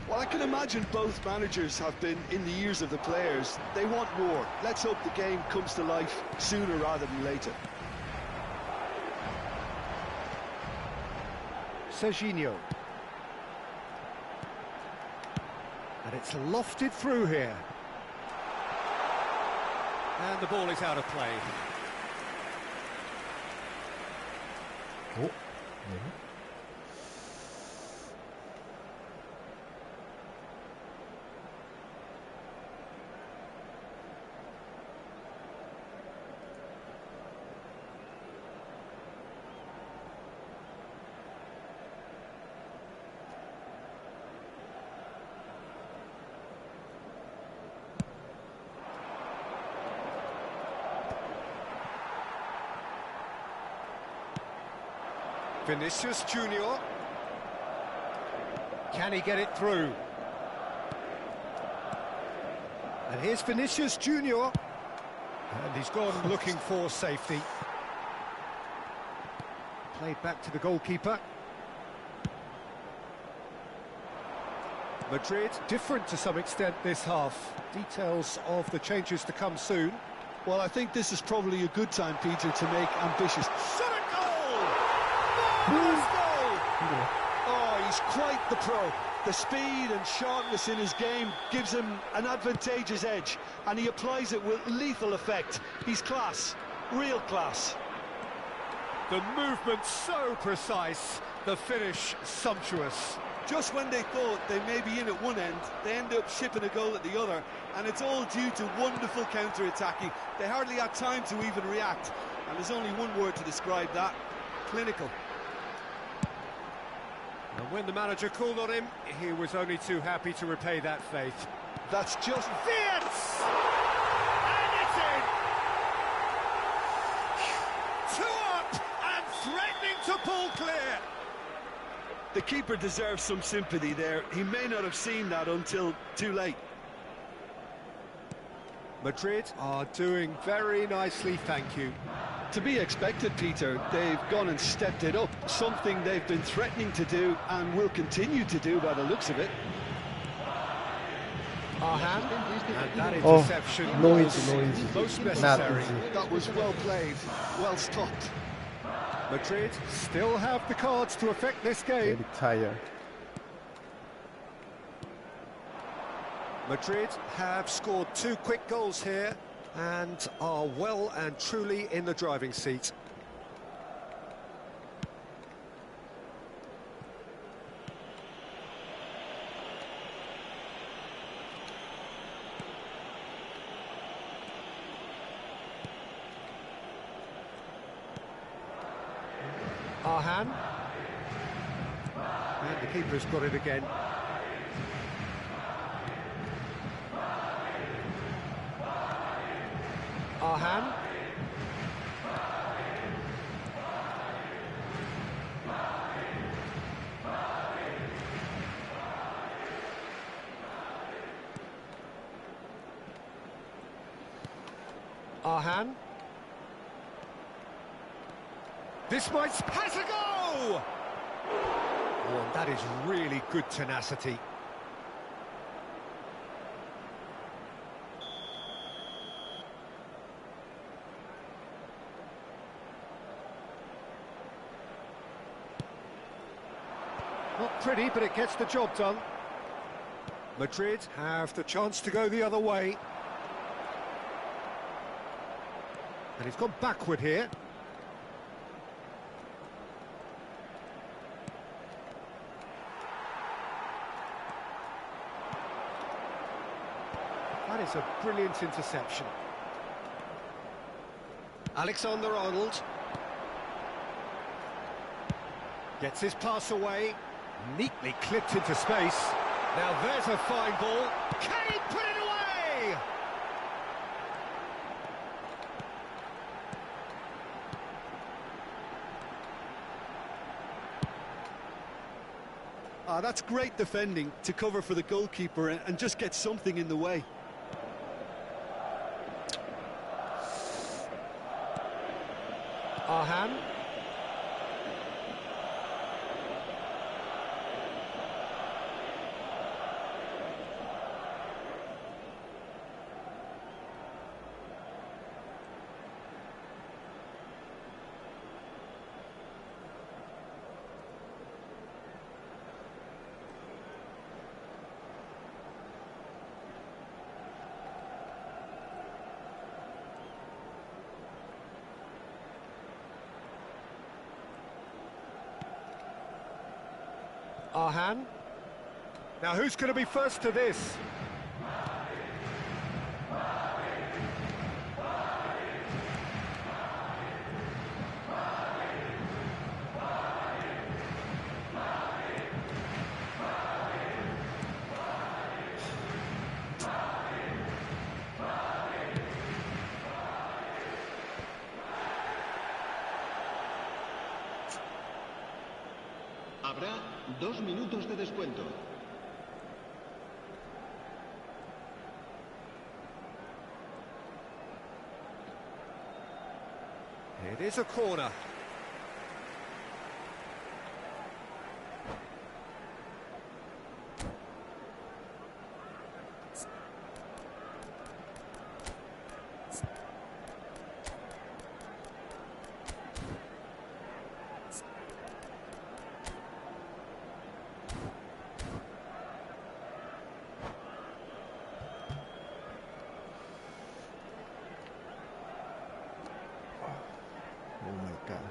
Speaker 6: Well, I can imagine both managers have been in the ears of the players. They want more. Let's hope the game comes to life sooner rather than later.
Speaker 1: Serginho. And it's lofted through here. And the ball is out of play.
Speaker 5: 오? 네.
Speaker 1: Vinicius Junior. Can he get it through? And here's Vinicius Junior. And he's gone looking for safety. Played back to the goalkeeper. Madrid different to some extent this half. Details of the changes to come soon.
Speaker 6: Well, I think this is probably a good time, Peter, to make ambitious...
Speaker 1: Shot a goal! Marvellous goal!
Speaker 6: Oh, he's quite the pro. The speed and sharpness in his game gives him an advantageous edge, and he applies it with lethal effect. He's class, real class.
Speaker 1: The movement so precise, the finish sumptuous.
Speaker 6: Just when they thought they may be in at one end, they end up shipping a goal at the other, and it's all due to wonderful counter-attacking. They hardly had time to even react, and there's only one word to describe that: clinical.
Speaker 1: And when the manager called on him, he was only too happy to repay that faith.
Speaker 6: That's just...
Speaker 1: Fields! And it's in! 2 up and threatening to pull clear.
Speaker 6: The keeper deserves some sympathy there. He may not have seen that until too late.
Speaker 1: Madrid are doing very nicely, thank you.
Speaker 2: To be expected, Peter. They've gone and stepped it up, something they've been threatening to do and will continue to do by the looks of it.
Speaker 1: Arhan, and that
Speaker 5: Oh,
Speaker 1: interception
Speaker 5: no
Speaker 1: was
Speaker 5: easy, no easy.
Speaker 1: most
Speaker 5: Not
Speaker 1: necessary.
Speaker 5: easy.
Speaker 2: That was well played, well stopped.
Speaker 1: Madrid still have the cards to affect this game.
Speaker 5: Very tired.
Speaker 1: Madrid have scored 2 quick goals here and are well and truly in the driving seat. Arhan. And the keeper's got it again. Arhan. Arhan. This might has a go! Oh, that is really good tenacity. Not pretty, but it gets the job done. Madrid have the chance to go the other way. And he's gone backward here. That is a brilliant interception. Alexander-Arnold gets his pass away, neatly clipped into space. Now there's a fine ball. Can he put it away?
Speaker 6: That's great defending to cover for the goalkeeper and just get something in the way.
Speaker 1: Arhan. Arhan. Now who's going to be first to this?
Speaker 3: Habrá 2 minutos de descuento.
Speaker 1: It is a corner.
Speaker 5: Oh my God.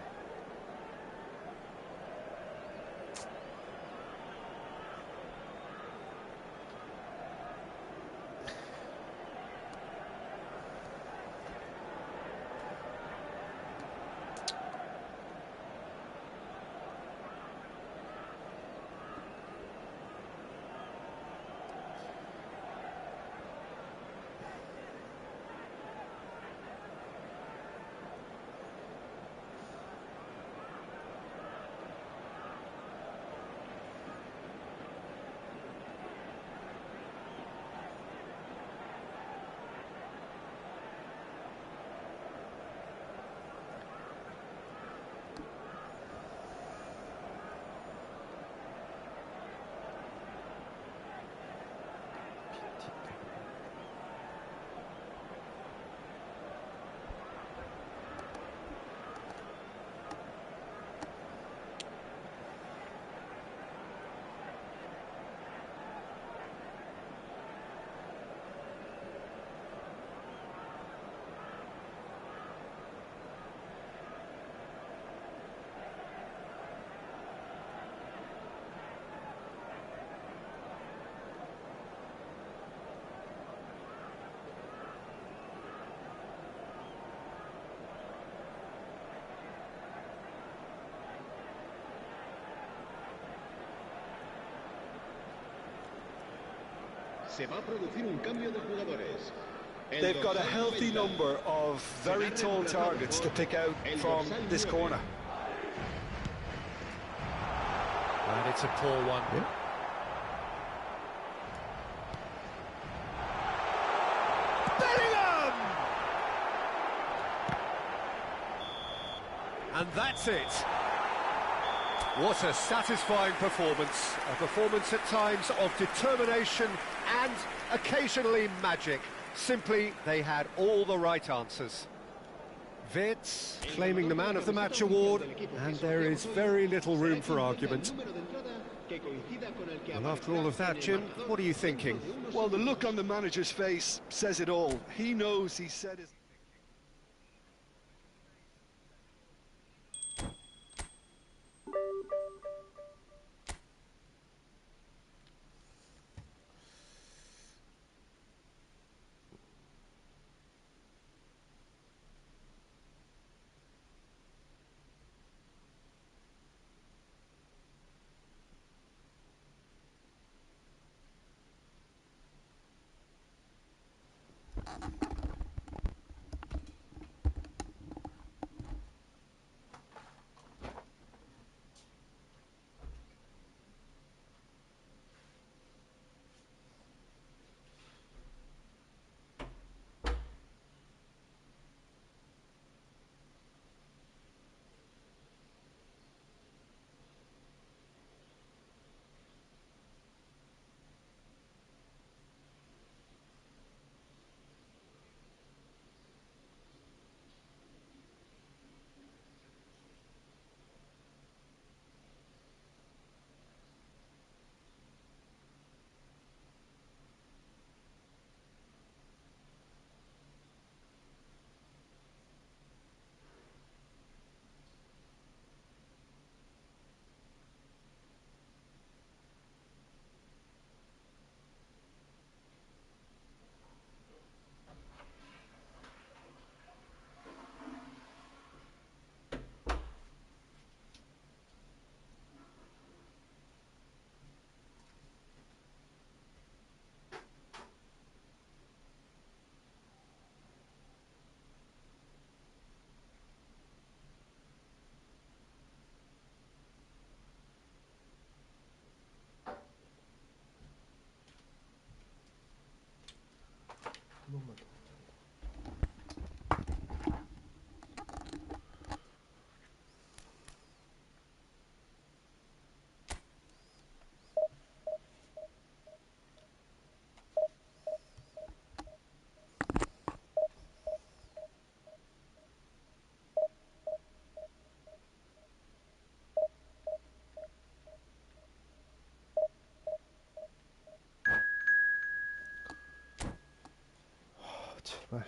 Speaker 3: Se va a producir un cambio de jugadores.
Speaker 2: They've got a healthy number of very tall targets to pick out from this corner.
Speaker 1: And it's a poor one.
Speaker 5: 예?
Speaker 1: Bellingham! And that's it. What a satisfying performance. A performance at times of determination and occasionally magic. Simply, they had all the right answers. Wirtz claiming the Man of the Match award, and there is very little room for argument. And after all of that, Jim, what are you thinking?
Speaker 2: Well, the look on the manager's face says it all. He knows he said his...
Speaker 5: 한 번만 더. 제발.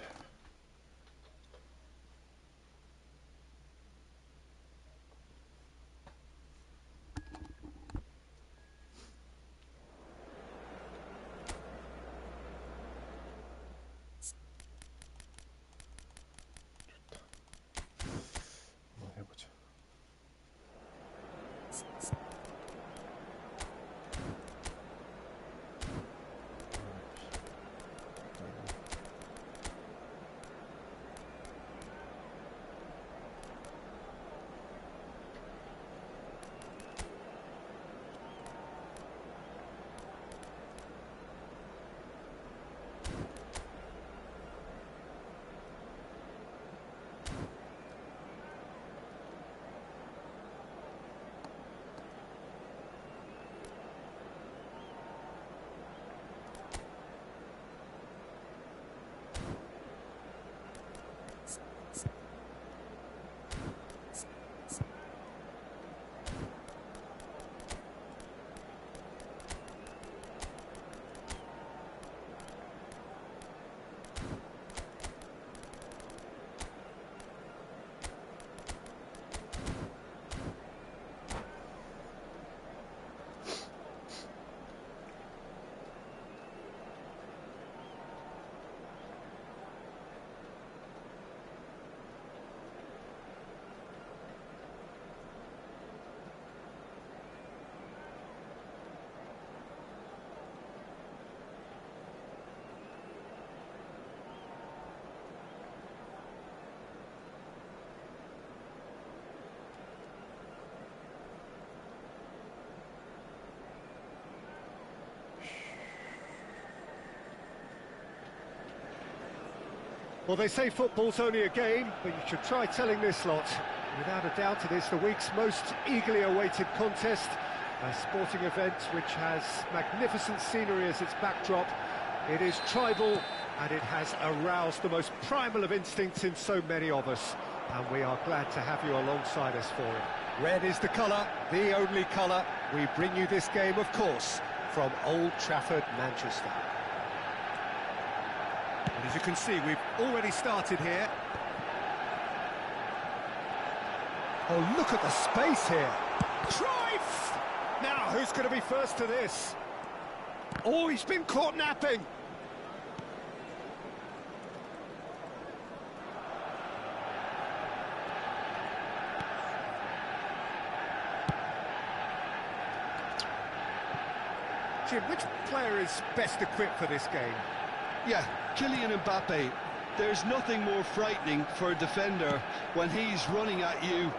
Speaker 5: 한번 해보자.
Speaker 1: Well, they say football's only a game, but you should try telling this lot. Without a doubt, it is the week's most eagerly awaited contest, a sporting event which has magnificent scenery as its backdrop. It is tribal, and it has aroused the most primal of instincts in so many of us, and we are glad to have you alongside us for it. Red is the colour, the only colour. We bring you this game, of course, from Old Trafford, Manchester. And as you can see, we've already started here. Oh, look at the space here. Cruyff! Now, who's going to be first to this? Oh, he's been caught napping. Jim, which player is best equipped for this game?
Speaker 2: Yeah, Kylian Mbappe. There's nothing more frightening for a defender when he's running at you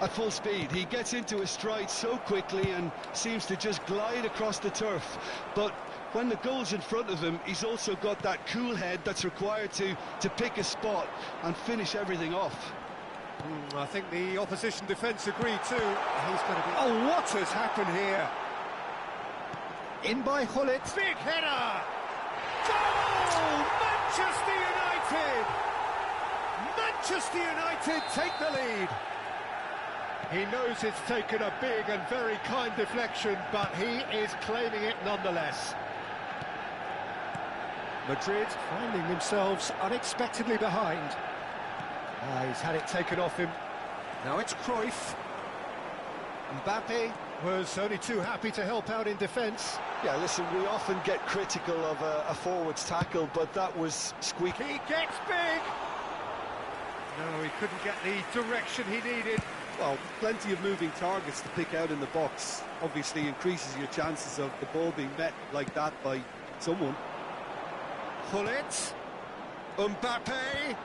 Speaker 2: at full speed. He gets into his stride so quickly and seems to just glide across the turf. But when the goal's in front of him, he's also got that cool head that's required to pick a spot and finish everything off.
Speaker 1: I think the opposition defence agree too. He's going to be... Oh, what has happened here? In by Gullit. Big header! Goal! Manchester United! Manchester United take the lead. He knows it's taken a big and very kind deflection, but he is claiming it nonetheless. Madrid finding themselves unexpectedly behind. He's had it taken off him. Now it's Cruyff. Mbappe was only too happy to help out in defence.
Speaker 2: Yeah, listen, we often get critical of a forward's tackle, but that was squeaky.
Speaker 1: He gets big! No, he couldn't get the direction he needed.
Speaker 6: Well, plenty of moving targets to pick out in the box. Obviously increases your chances of the ball being met like that by someone.
Speaker 1: Gullit. Mbappe.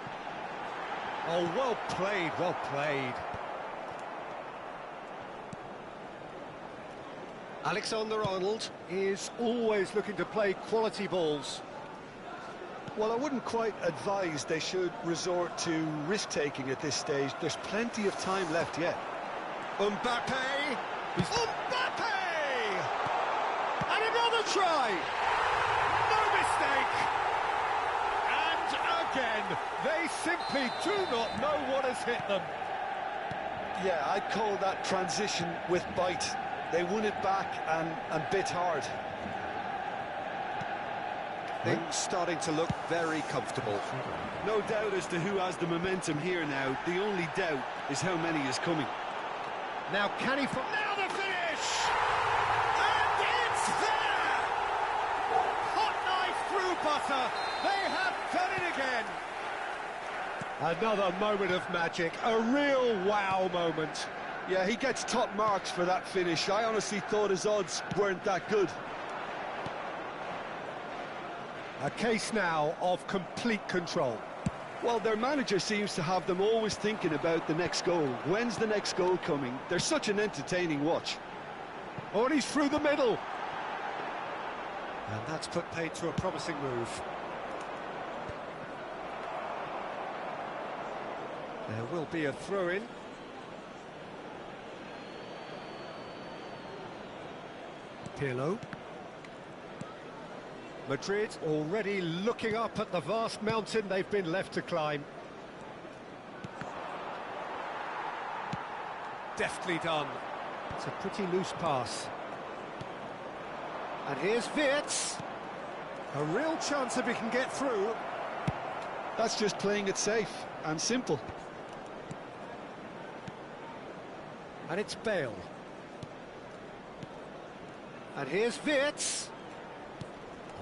Speaker 1: Oh, well played, well played. Alexander-Arnold is always looking to play quality balls.
Speaker 2: Well, I wouldn't quite advise they should resort to risk-taking at this stage. There's plenty of time left yet.
Speaker 1: Mbappe! Mbappe! And another try! No mistake! And again, they simply do not know what has hit them.
Speaker 2: Yeah, I'd call that transition with bite. They won it back and bit hard.
Speaker 1: Things starting to look very comfortable.
Speaker 6: No doubt as to who has the momentum here now. The only doubt is how many is coming.
Speaker 1: Now can he... Now the finish! And it's there! Hot knife through butter. They have done it again. Another moment of magic. A real wow moment.
Speaker 2: Yeah, he gets top marks for that finish. I honestly thought his odds weren't that good.
Speaker 1: A case now of complete control.
Speaker 2: Well, their manager seems to have them always thinking about the next goal. When's the next goal coming? They're such an entertaining watch.
Speaker 1: Oh, and he's through the middle. And that's put paid to a promising move. There will be a throw-in. Pirlo. Madrid already looking up at the vast mountain they've been left to climb. Deftly done. It's a pretty loose pass. And here's Wirtz. A real chance if he can get through.
Speaker 2: That's just playing it safe and simple.
Speaker 1: And it's Bale. And here's Wirtz.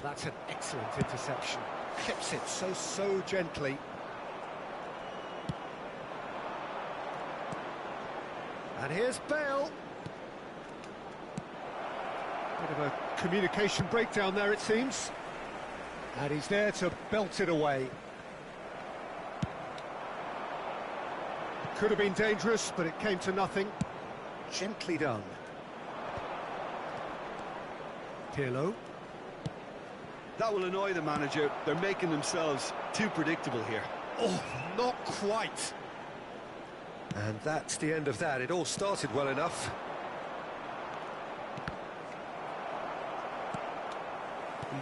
Speaker 1: That's an excellent interception. Clips it so gently. And here's Bale. Bit of a communication breakdown there, it seems. And he's there to belt it away. Could have been dangerous, but it came to nothing. Gently done. Pirlo.
Speaker 6: That will annoy the manager. They're making themselves too predictable here.
Speaker 1: Oh, not quite. And that's the end of that. It all started well enough.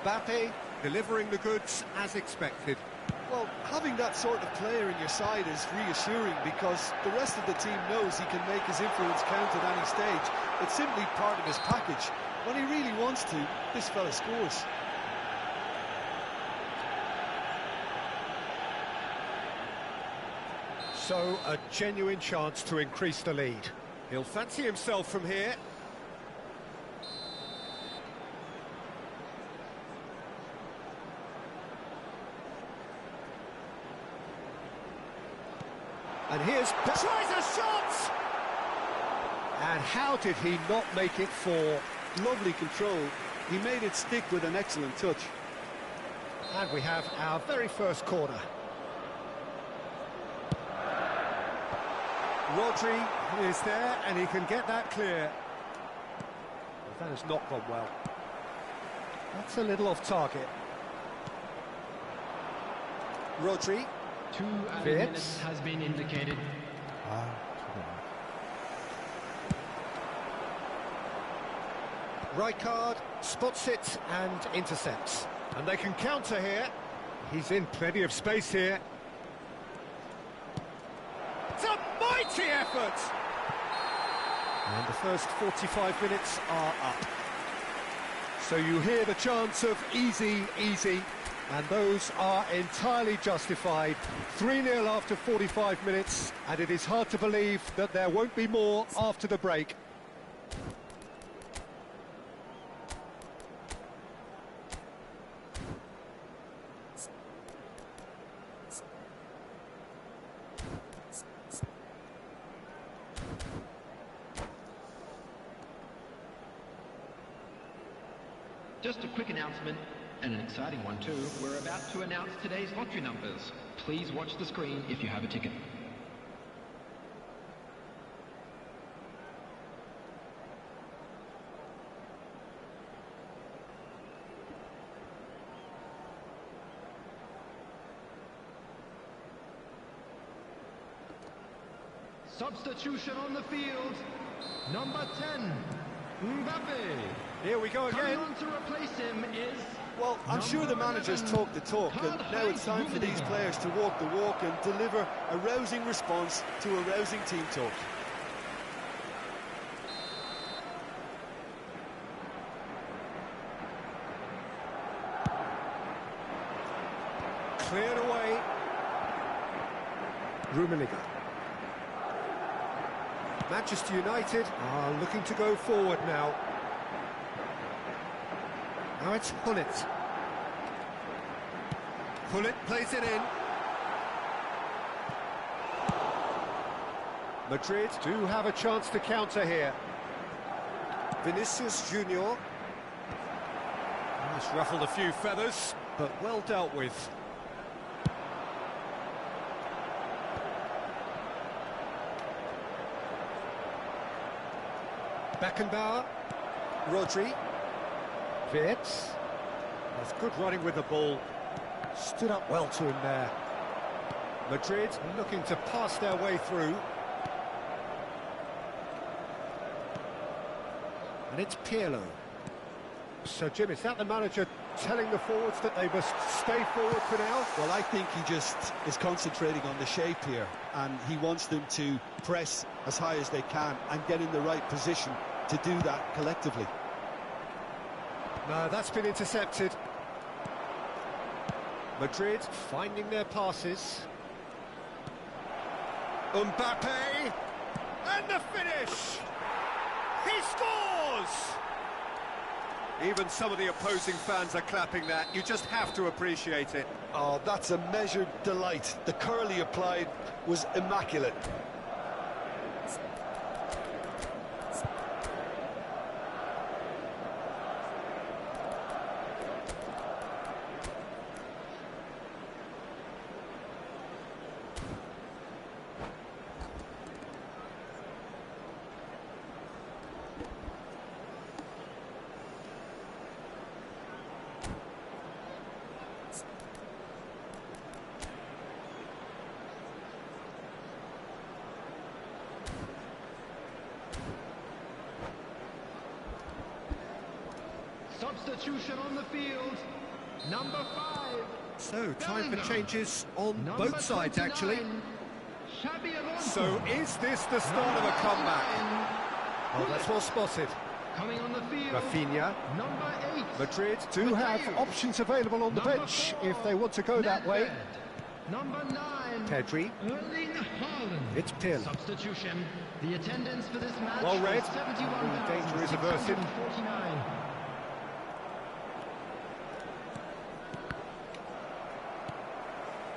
Speaker 1: Mbappe delivering the goods as expected.
Speaker 6: Well, having that sort of player in your side is reassuring because the rest of the team knows he can make his influence count at any stage. It's simply part of his package. When he really wants to, this fella scores.
Speaker 1: So, a genuine chance to increase the lead. He'll fancy himself from here. And here's... tries a shot! And how did he not make it fall?
Speaker 6: Lovely control. He made it stick with an excellent touch.
Speaker 1: And we have our very first corner. Rodri is there, and he can get that clear. Well, that has not gone well. That's a little off target. Rodri.
Speaker 7: 2 added minutes has been indicated.
Speaker 1: Rijkaard spots it and intercepts. And they can counter here. He's in plenty of space here. It's a mighty effort! And the first 45 minutes are up. So you hear the chants of easy, easy, and those are entirely justified. 3-0 after 45 minutes, and it is hard to believe that there won't be more after the break.
Speaker 7: Just a quick announcement, and an exciting one too. We're about to announce today's lottery numbers. Please watch the screen if you have a ticket. Substitution on the field. Number 10, Mbappe.
Speaker 1: Here we go again.
Speaker 7: Coming on to replace him is...
Speaker 6: Well, I'm sure the managers talk the talk, and now it's time for these players to walk the walk and deliver a rousing response to a rousing team talk.
Speaker 1: Cleared away. Rummenigge. Manchester United are looking to go forward now. Now it's Hullet. Hullet plays it in. Madrid do have a chance to counter here. Vinicius Junior. He's ruffled a few feathers, but well dealt with. Beckenbauer. Rodri. Wirtz. That's good running with the ball. Stood up well to him there. Madrid looking to pass their way through. And it's Pirlo. So, Jim, is that the manager telling the forwards that they must stay forward for now?
Speaker 6: Well, I think he just is concentrating on the shape here, and he wants them to press as high as they can and get in the right position to do that collectively.
Speaker 1: No, that's been intercepted. Madrid finding their passes. Mbappe! And the finish! He scores! Even some of the opposing fans are clapping that. You just have to appreciate it.
Speaker 6: Oh, that's a measured delight. The curl he applied was immaculate.
Speaker 7: Substitution on the field. Number 5.
Speaker 1: So, time for changes on both sides, actually. So, is this the start of a comeback? Oh, that's well spotted.
Speaker 7: Coming on the field.
Speaker 1: Rafinha.
Speaker 7: Number 8.
Speaker 1: Madrid do have options available on the bench if they want to go that way.
Speaker 7: Number 9.
Speaker 1: Pedri.
Speaker 7: Erling Haaland.
Speaker 1: It's Pirlo.
Speaker 7: Substitution. The attendance for this match
Speaker 1: Well read.
Speaker 7: is 71,649.
Speaker 1: The danger is averted.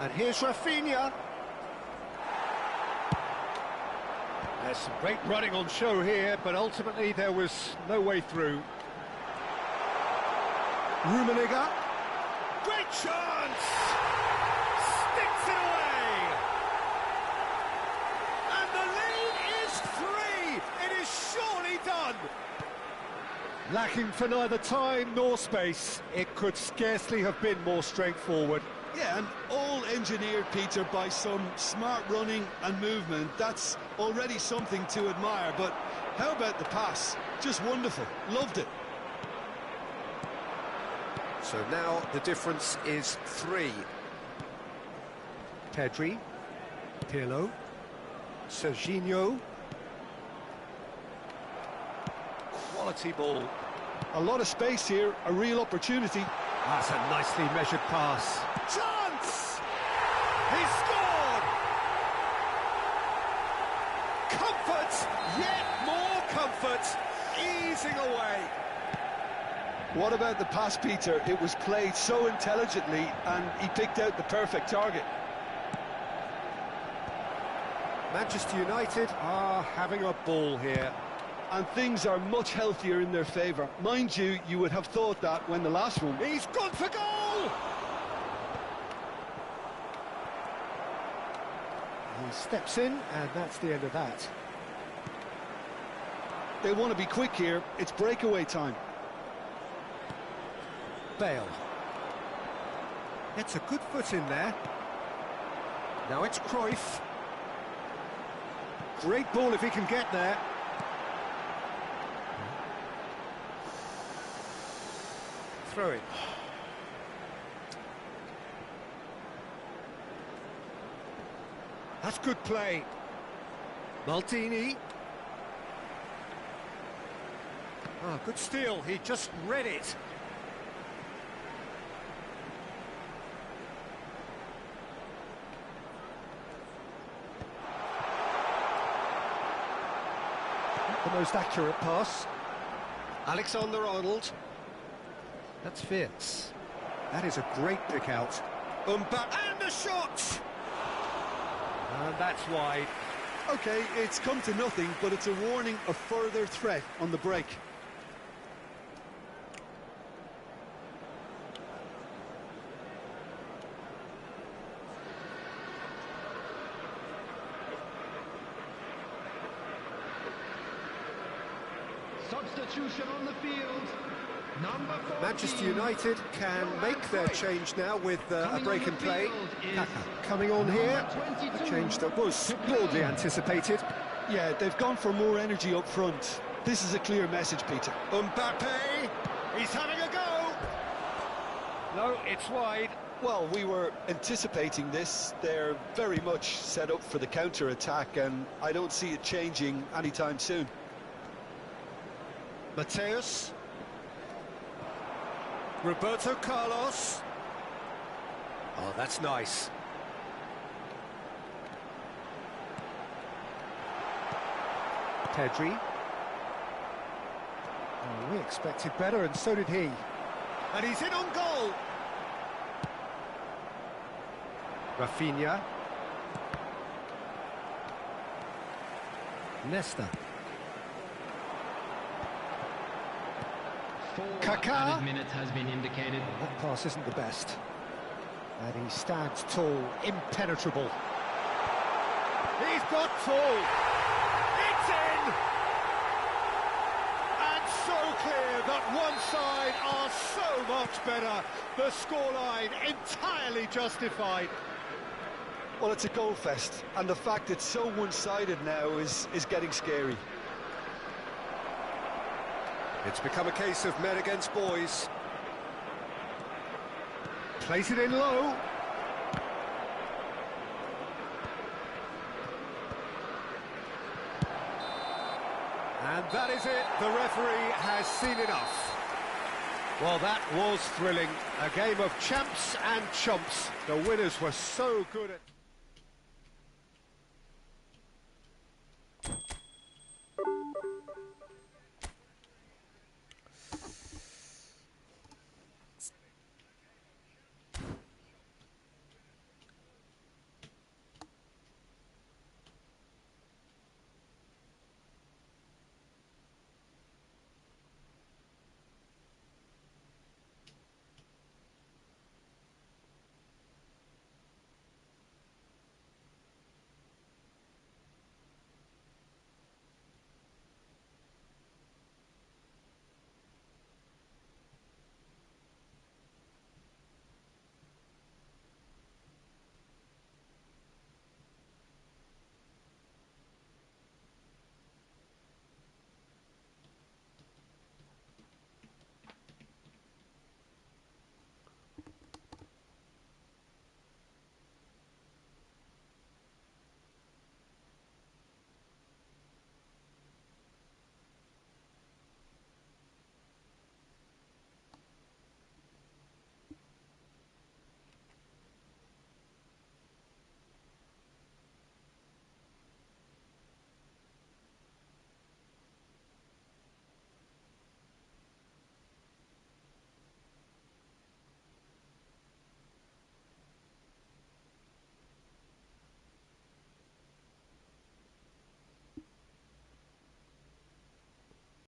Speaker 1: And here's Rafinha. There's some great running on show here, but ultimately there was no way through. Rummenigge. Great chance! Sticks it away! And the lead is 3! It is surely done! Lacking for neither time nor space, it could scarcely have been more straightforward.
Speaker 6: Yeah, and all engineered, Peter, by some smart running and movement. That's already something to admire, but how about the pass? Just wonderful. Loved it.
Speaker 1: So now the difference is 3. Pedri, Pirlo, Serginho. Quality ball.
Speaker 2: A lot of space here, a real opportunity.
Speaker 1: That's a nicely measured pass. Chance! He scored! Comfort, yet more comfort, easing away.
Speaker 2: What about the pass, Peter? It was played so intelligently and he picked out the perfect target.
Speaker 1: Manchester United are having a ball here.
Speaker 2: And things are much healthier in their favour. Mind you, you would have thought that when the last one...
Speaker 1: He's gone for goal! He steps in, and that's the end of that.
Speaker 2: They want to be quick here. It's breakaway time.
Speaker 1: Bale. Gets a good foot in there. Now it's Cruyff. Great ball if he can get there. Throw it. That's good play. Maldini. Oh, good steal. He just read it. Not the most accurate pass. Alexander-Arnold. That's fierce. That is a great pick out. And the shot! And that's wide.
Speaker 6: OK, it's come to nothing, but it's a warning of further threat on the break.
Speaker 7: Substitution on the field. Number 14.
Speaker 1: Manchester United can make their change now with a break in play. Kaka coming on here, a change that was broadly anticipated.
Speaker 2: Yeah, they've gone for more energy up front. This is a clear message, Peter.
Speaker 1: Mbappe, he's having a go. No, it's wide.
Speaker 2: Well, we were anticipating this. They're very much set up for the counter-attack, and I don't see it changing anytime soon.
Speaker 1: Mateus. Roberto Carlos. Oh, that's nice. Pedri. Oh, we expected better, and so did he. And he's in on goal. Rafinha. Nesta. Kaká.
Speaker 7: Minutes has been indicated.
Speaker 1: That pass isn't the best. And he stands tall, impenetrable. He's got full. It's in! And so clear that one side are so much better. The scoreline entirely justified.
Speaker 2: Well, it's a goal fest, and the fact it's so one-sided now is getting scary.
Speaker 1: It's become a case of men against boys. Plays it in low. And that is it. The referee has seen enough. Well, that was thrilling. A game of champs and chumps. The winners were so good at...